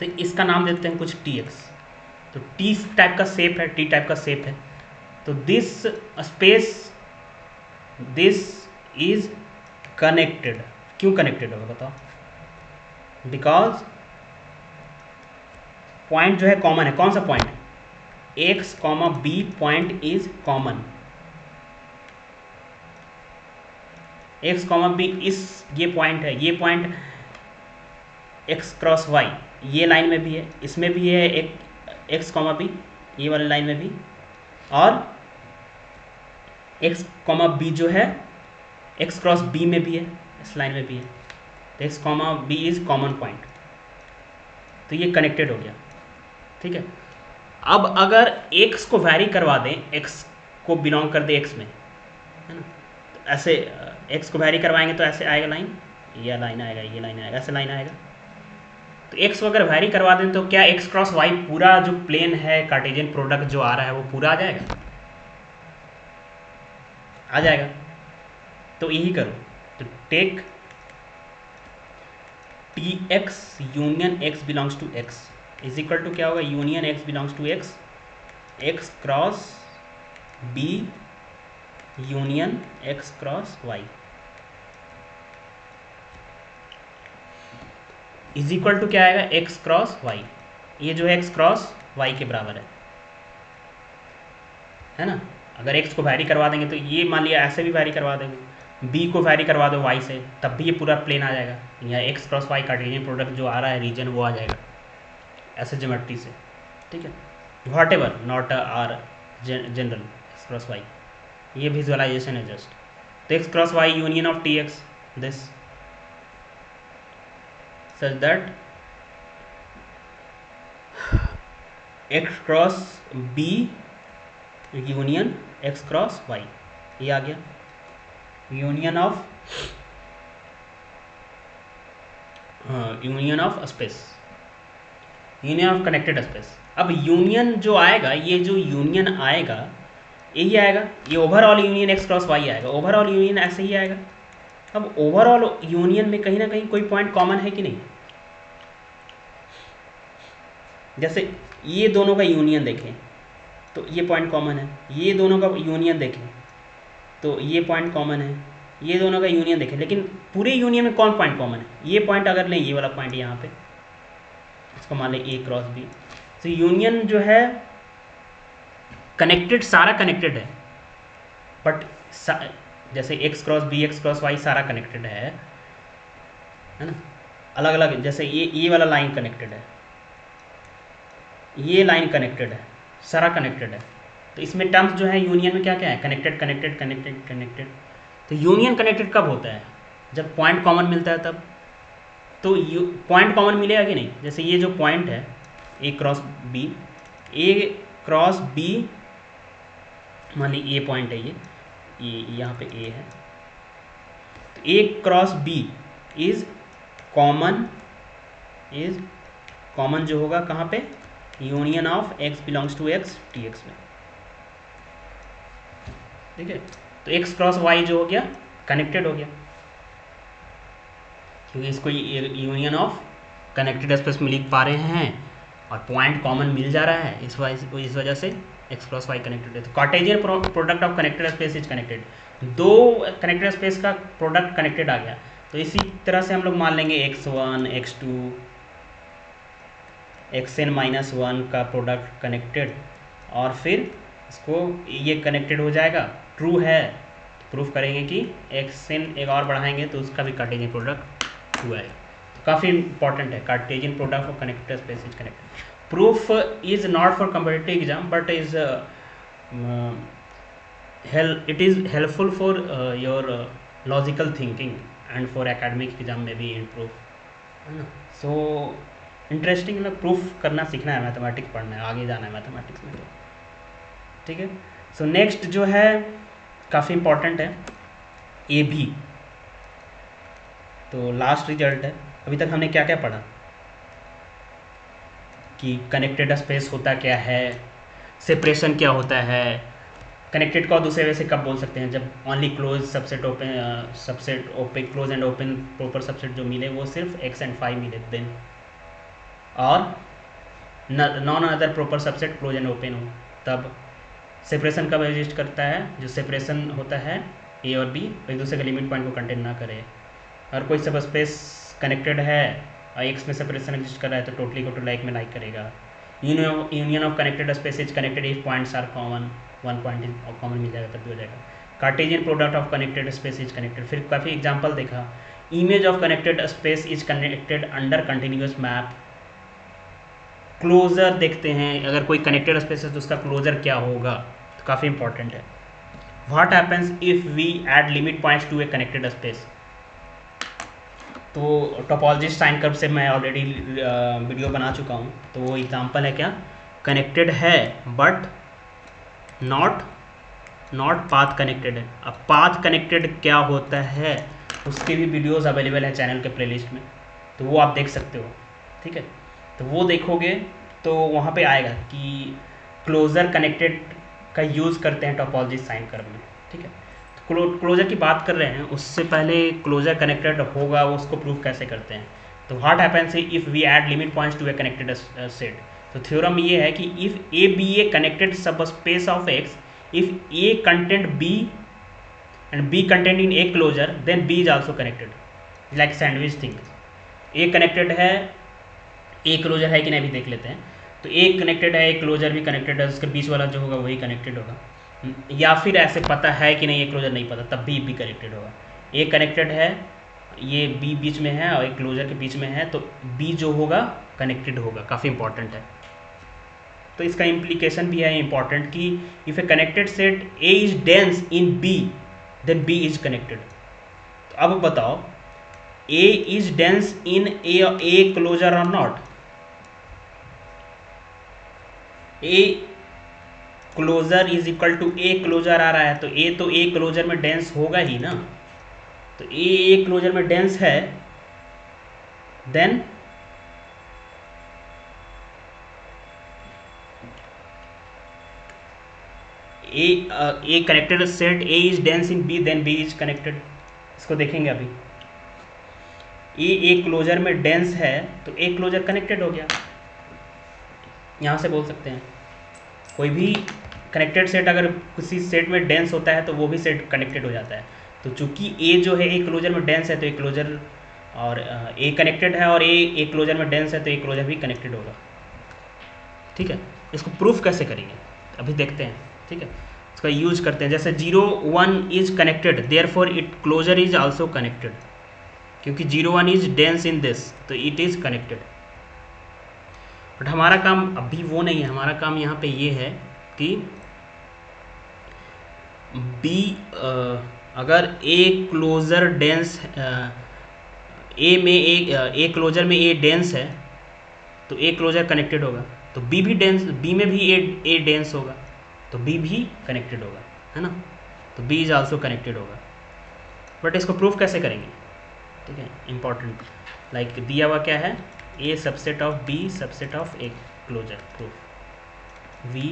[SPEAKER 1] तो इसका नाम देते हैं कुछ टी एक्स। तो टी टाइप का शेप है, टी टाइप का शेप है। तो this space, this is connected. क्यों कनेक्टेड होगा बताओ, बिकॉज पॉइंट जो है कॉमन है। कौन सा point, X comma B point is common, X comma B is ये पॉइंट है, ये पॉइंट एक्स क्रॉस वाई ये लाइन में भी है, इसमें भी है एक एक्स कॉमा बी ये वाली लाइन में भी, और एक्स कॉमा बी जो है एक्स क्रॉस बी में भी है, इस लाइन में भी है। तो X comma B is common point, तो ये कनेक्टेड हो गया, ठीक है। अब अगर एक्स को वैरी करवा दें, एक्स को बिलोंग कर दे एक्स में, है ना, तो ऐसे एक्स को वैरी करवाएंगे तो ऐसे आएगा लाइन, ये लाइन आएगा, ये लाइन आएगा, ऐसे लाइन आएगा। तो एक्स को अगर वैरी करवा दें तो क्या एक्स क्रॉस वाई पूरा जो प्लेन है कार्टेशियन प्रोडक्ट जो आ रहा है वो पूरा आ जाएगा, आ जाएगा। तो यही करो, तो take T X union X belongs to X is equal to क्या होगा, union X belongs to X, X cross B union X cross Y is equal to क्या आएगा, एक्स क्रॉस वाई। ये जो है एक्स क्रॉस वाई के बराबर है ना। अगर एक्स को वैरी करवा देंगे तो ये मान लिया ऐसे भी वैरी करवा देंगे, बी को वैरी करवा दो वाई से, तब भी ये पूरा प्लेन आ जाएगा। यहाँ X cross Y cartesian product जो आ रहा है रीजन वो आ जाएगा ऐसे ज्योमेट्री से, ठीक है। Whatever not are general X cross Y, ये विजुअलाइजेशन है जस्ट। तो X cross Y union of T X this such that x cross b union x cross y, ये आ गया union of space, union of connected space. अब union जो आएगा, ये जो यूनियन आएगा यही आएगा, ये overall union X cross Y आएगा, ओवरऑल यूनियन ऐसे ही आएगा। अब ओवरऑल यूनियन में कहीं ना कहीं कोई पॉइंट कॉमन है कि नहीं, जैसे ये दोनों का यूनियन देखें तो ये पॉइंट कॉमन है, ये दोनों का यूनियन देखें तो ये पॉइंट कॉमन है, ये दोनों का यूनियन देखें, लेकिन पूरे यूनियन में कौन पॉइंट कॉमन है, ये पॉइंट अगर लें, ये वाला पॉइंट यहाँ पे, इसको मान लें ए क्रॉस बी। तो यूनियन जो है कनेक्टेड, सारा कनेक्टेड है, बट जैसे X cross B X cross Y सारा कनेक्टेड है ना, अलग अलग। जैसे ये वाला लाइन कनेक्टेड है, ये लाइन कनेक्टेड है, सारा कनेक्टेड है। तो इसमें टर्म्स जो है यूनियन में क्या क्या है, कनेक्टेड कनेक्टेड कनेक्टेड कनेक्टेड। तो यूनियन कनेक्टेड कब होता है, जब पॉइंट कॉमन मिलता है तब। तो पॉइंट कॉमन मिलेगा कि नहीं, जैसे ये जो पॉइंट है ए क्रॉस बी, ए क्रॉस बी मान ली ये पॉइंट है, ये यहाँ पे ए है, तो A cross B is common जो होगा कहाँ पे, union of X belongs to X T X में, ठीक है। तो एक्स क्रॉस वाई जो हो गया कनेक्टेड हो गया, क्योंकि इसको यूनियन ऑफ कनेक्टेड स्पेस में लिख पा रहे हैं, और पॉइंट कॉमन मिल जा रहा है, इस वजह से x क्रॉस वाई कनेक्टेड है। तो Cartesian product of connected space is connected, दो कनेक्टेड स्पेस का प्रोडक्ट कनेक्टेड आ गया। तो इसी तरह से हम लोग मान लेंगे x1 x2 xn-1 का प्रोडक्ट कनेक्टेड, और फिर इसको ये कनेक्टेड हो जाएगा, ट्रू है तो प्रूफ करेंगे कि xn एक और बढ़ाएंगे तो उसका भी कार्टेशियन प्रोडक्ट ट्रू आएगा। तो काफ़ी इंपॉर्टेंट है, Cartesian product of connected space is connected. Proof is not for competitive exam but is it is helpful for your logical thinking and for academic exam में भी improve, है ना। So interesting, मतलब proof करना सीखना है, mathematics पढ़ना है, आगे जाना है मैथमेटिक्स में, ठीक है। सो नेक्स्ट जो है काफ़ी इंपॉर्टेंट है, ए बी। तो लास्ट रिजल्ट है। अभी तक हमने क्या क्या पढ़ा कि कनेक्टेड स्पेस होता क्या है, सेपरेशन क्या होता है, कनेक्टेड को दूसरे वे से कब बोल सकते हैं, जब only close subset open subset open close and open proper subset जो मिले वो सिर्फ x एंड 5 मिले देन, और none other proper subset close and open हो तब। सेपरेशन कब एग्जिस्ट करता है, जो सेपरेशन होता है ए और बी एक दूसरे के लिमिट पॉइंट को कंटेन ना करे। और कोई सब स्पेस कनेक्टेड है और एक्स में सेपरेशन एग्जिस्ट कर रहा है तो टोटली को टू लाइक में लाइक करेगा। Union of connected space is connected if points are common, one point common मिल जाएगा तब भी हो जाएगा। Cartesian product of connected space is connected, फिर काफ़ी एग्जांपल देखा। Image of connected space is connected under continuous map. Closure देखते हैं, अगर कोई कनेक्टेड स्पेस है तो उसका क्लोजर क्या होगा, तो काफ़ी इंपॉर्टेंट है। What happens if we add limit points to a connected space. तो टोपोलॉजी साइन कर्व से मैं ऑलरेडी वीडियो बना चुका हूँ, तो वो एग्जांपल है क्या, कनेक्टेड है बट नॉट पाथ कनेक्टेड है। अब पाथ कनेक्टेड क्या होता है उसके भी वीडियोस अवेलेबल है चैनल के प्लेलिस्ट में, तो वो आप देख सकते हो, ठीक है। तो वो देखोगे तो वहाँ पे आएगा कि क्लोजर कनेक्टेड का यूज़ करते हैं टोपोलॉजी साइन कर्व में, ठीक है। तो क्लोजर की बात कर रहे हैं, उससे पहले क्लोजर कनेक्टेड होगा उसको प्रूफ कैसे करते हैं। तो what happens if we add limit points to a connected set. तो थ्योरम ये है कि if A B a connected subspace of x, if A contained B and B content in A closure then B is also connected, like sandwich thing. A connected है, A closure है कि नहीं भी देख लेते हैं। तो ए connected है, ए क्लोजर भी कनेक्टेड है, उसके बीच वाला जो होगा वही कनेक्टेड होगा। या फिर ऐसे पता है कि नहीं ए क्लोजर नहीं पता तब भी कनेक्टेड होगा। ए कनेक्टेड है, ये बी बीच में है और एक क्लोजर के बीच में है, तो बी जो होगा कनेक्टेड होगा, काफ़ी इंपॉर्टेंट है। तो इसका इम्प्लीकेशन भी है इंपॉर्टेंट कि if a connected set A is dense in B then B is connected. तो अब बताओ A is dense in A closure और not. A closure is equal to A closure आ रहा है, तो ए क्लोजर में डेंस होगा ही ना। तो ए क्लोजर में डेंस है, then A connected set A is dense in B then B is connected. इसको देखेंगे अभी। ए क्लोजर में डेंस है तो ए क्लोजर कनेक्टेड हो गया, यहाँ से बोल सकते हैं। कोई भी कनेक्टेड सेट अगर किसी सेट में डेंस होता है तो वो भी सेट कनेक्टेड हो जाता है। तो चूंकि ए जो है ए क्लोजर में डेंस है तो ए क्लोजर और ए कनेक्टेड है, और ए क्लोजर में डेंस है तो ए क्लोजर भी कनेक्टेड होगा, ठीक है। इसको प्रूफ कैसे करेंगे अभी देखते हैं, ठीक है। इसका यूज करते हैं, जैसे 0 1 is connected therefore it closure is also connected, क्योंकि 0 1 इज डेंस इन दिस तो इट इज कनेक्टेड। बट हमारा काम अभी वो नहीं है, हमारा काम यहाँ पे ये है कि बी अगर ए क्लोजर डेंस ए में ए क्लोजर में ए डेंस है तो ए क्लोजर कनेक्टेड होगा, तो बी भी डेंस, बी में भी ए डेंस होगा तो बी भी कनेक्टेड होगा, है ना। तो बी इज आल्सो कनेक्टेड होगा। बट इसको प्रूफ कैसे करेंगे, ठीक है, इंपॉर्टेंट। लाइक दिया हुआ क्या है, A subset of B subset of A closure. Proof we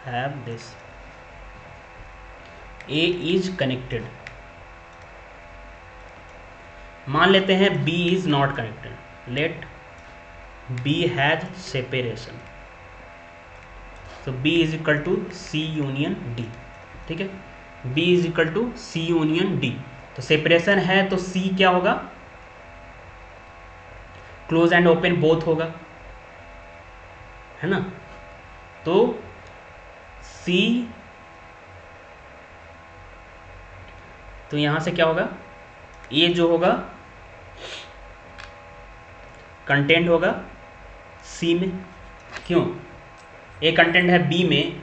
[SPEAKER 1] have this, A is connected. मान लेते हैं B is not connected, let B has separation, तो B is equal to C union D. ठीक है, B is equal to C union D. तो separation है तो सी क्या होगा, क्लोज एंड ओपन बोथ होगा, है ना। तो सी, तो यहां से क्या होगा, ए जो होगा कंटेंट होगा सी में, क्यों, ए कंटेंट है बी में,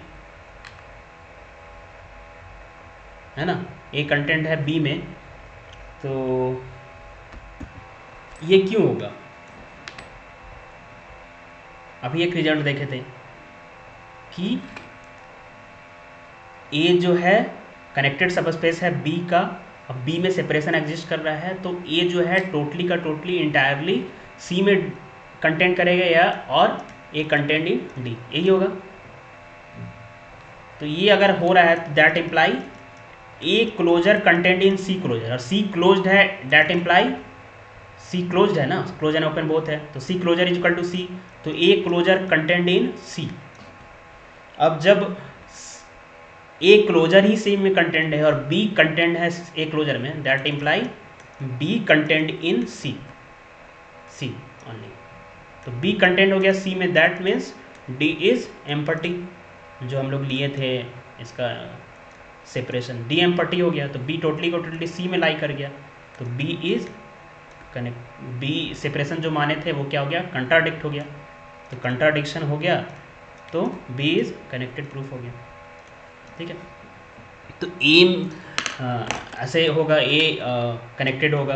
[SPEAKER 1] है ना, ए कंटेंट है बी में, तो ये क्यों होगा। अभी एक रिजल्ट देखे थे कि ए जो है कनेक्टेड सबस्पेस है बी का, अब बी में सेपरेशन एग्जिस्ट कर रहा है, तो ए जो है टोटली का टोटली इंटायरली सी में कंटेंट करेगा, या और ए कंटेंट इन डी, यही होगा। तो ये अगर हो रहा है तो that imply A closure content in C closure, और सी क्लोज्ड है, दैट इम्प्लाई सी क्लोज्ड है ना, क्लोज एंड ओपन बोथ है, तो C closure is equal to C, तो ए क्लोजर कंटेंट इन सी। अब जब ए क्लोजर ही सी में कंटेंट है और बी कंटेंट है ए क्लोजर में, that imply B content in C, C only. तो बी कंटेंट हो गया सी में, that means D is empty, जो हम लोग लिए थे इसका सेपरेशन, डी एम्पटी हो गया, तो बी टोटली को टोटली सी में लाई कर गया, तो B is connect, B separation जो माने थे वो क्या हो गया, कंट्राडिक्ट हो गया, तो कंट्राडिक्शन हो गया, तो बी इज कनेक्टेड प्रूफ हो गया। ठीक है, तो ए ऐसे होगा, ए कनेक्टेड होगा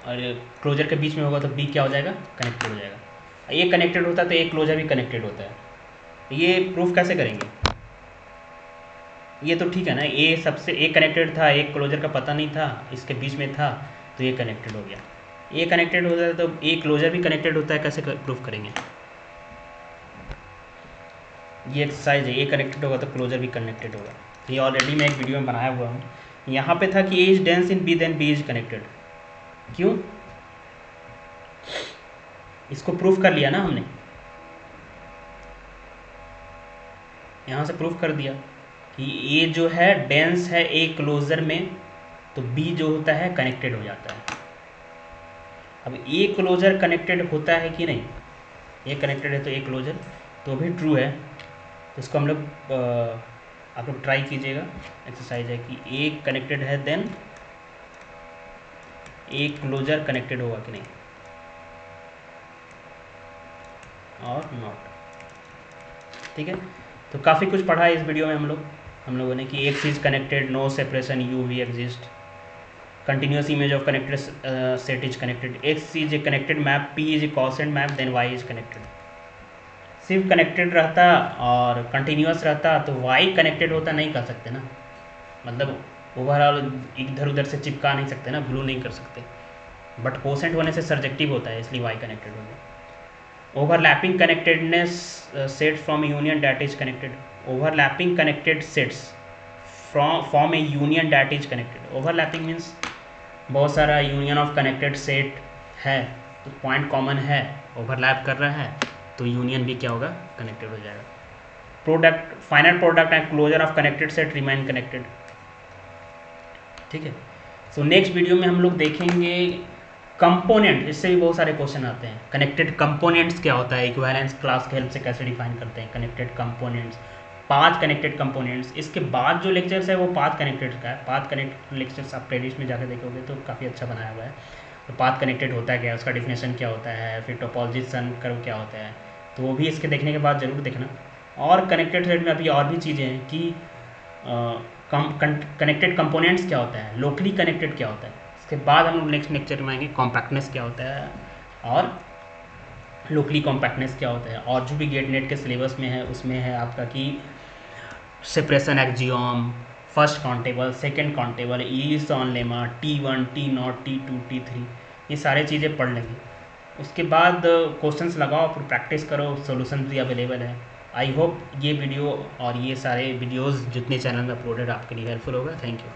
[SPEAKER 1] और क्लोजर के बीच में होगा, तो बी क्या हो जाएगा, कनेक्टेड हो जाएगा। ए कनेक्टेड होता है तो ए क्लोजर भी कनेक्टेड होता है, ये प्रूफ कैसे करेंगे, ये तो ठीक है ना, ए सबसे ए कनेक्टेड था, एक क्लोजर का पता नहीं था, इसके बीच में था, तो ये कनेक्टेड हो गया। ए कनेक्टेड होता है तो ए क्लोजर भी कनेक्टेड होता है, कैसे प्रूफ करेंगे, ये एक्सरसाइज है, ए कनेक्टेड होगा तो क्लोजर भी कनेक्टेड होगा, ये ऑलरेडी मैं एक वीडियो में बनाया हुआ हूँ। यहाँ पे था कि A is dense in B then B is connected, क्यों, इसको प्रूफ कर लिया ना हमने, यहाँ से प्रूफ कर दिया कि ए जो है डेंस है ए क्लोजर में, तो बी जो होता है कनेक्टेड हो जाता है। अब ए क्लोजर कनेक्टेड होता है कि नहीं, ए कनेक्टेड है तो ए क्लोजर तो भी ट्रू है, तो इसको हम लोग आप लोग ट्राई कीजिएगा, एक्सरसाइज है कि ए कनेक्टेड है देन ए क्लोजर कनेक्टेड होगा कि नहीं, और नॉट। ठीक है, तो काफ़ी कुछ पढ़ा है इस वीडियो में हम लोगों ने कि एक चीज़ connected, no separation, U V exist, continuous image of connected set is connected, x is a connected map, p is a quotient map, then Y is connected. सिर्फ कनेक्टेड रहता और कंटिन्यूस रहता तो वाई कनेक्टेड होता नहीं कर सकते ना, मतलब ओवरऑल इधर उधर से चिपका नहीं सकते ना, ग्लू नहीं कर सकते, बट कोसेंट होने से सर्जेक्टिव होता है, इसलिए वाई कनेक्टेड हो गया। Overlapping connectedness set from union that is connected, overlapping connected sets from A union that is connected. Overlapping means बहुत सारा यूनियन ऑफ कनेक्टेड सेट है, तो पॉइंट कॉमन है, ओवरलैप कर रहा है, तो यूनियन भी क्या होगा, कनेक्टेड हो जाएगा। Product, final product and closure of connected set remain connected. ठीक है, सो नेक्स्ट वीडियो में हम लोग देखेंगे कंपोनेंट, इससे भी बहुत सारे क्वेश्चन आते हैं। कनेक्टेड कंपोनेंट्स क्या होता है, इक्विवेलेंस क्लास के हेल्प से कैसे डिफाइन करते हैं कनेक्टेड कंपोनेंट्स, 5 कनेक्टेड कंपोनेंट्स। इसके बाद जो लेक्चर्स है वो पाथ कनेक्टेड का है, पाथ कनेक्टेड लेक्चर्स आप प्लेलिस्ट में जाकर देखोगे तो काफ़ी अच्छा बनाया हुआ है। तो पाथ कनेक्टेड होता है क्या, उसका डिफिनेशन क्या होता है, फिर टोपोलॉजी सन कर्व क्या होता है, तो वो भी इसके देखने के बाद ज़रूर देखना। और कनेक्टेड सेट में अभी और भी चीज़ें हैं कि कनेक्टेड कंपोनेंट्स क्या होता है, लोकली कनेक्टेड क्या होता है, इसके बाद हम लोग नेक्स्ट लेक्चर में आएंगे कॉम्पैक्टनेस क्या होता है और लोकली कॉम्पैक्टनेस क्या होता है। और जो भी गेट नेट के सिलेबस में है उसमें है आपका कि separation axiom, first countable, second countable, Urysohn lemma, T1, T0, T2, T3, ये सारे चीज़ें पढ़ लेंगे। उसके बाद क्वेश्चंस लगाओ, फिर प्रैक्टिस करो, सॉल्यूशन भी अवेलेबल है। आई होप ये वीडियो और ये सारे वीडियोस जितने चैनल में अपलोडेड आपके लिए हेल्पफुल होगा। Thank you.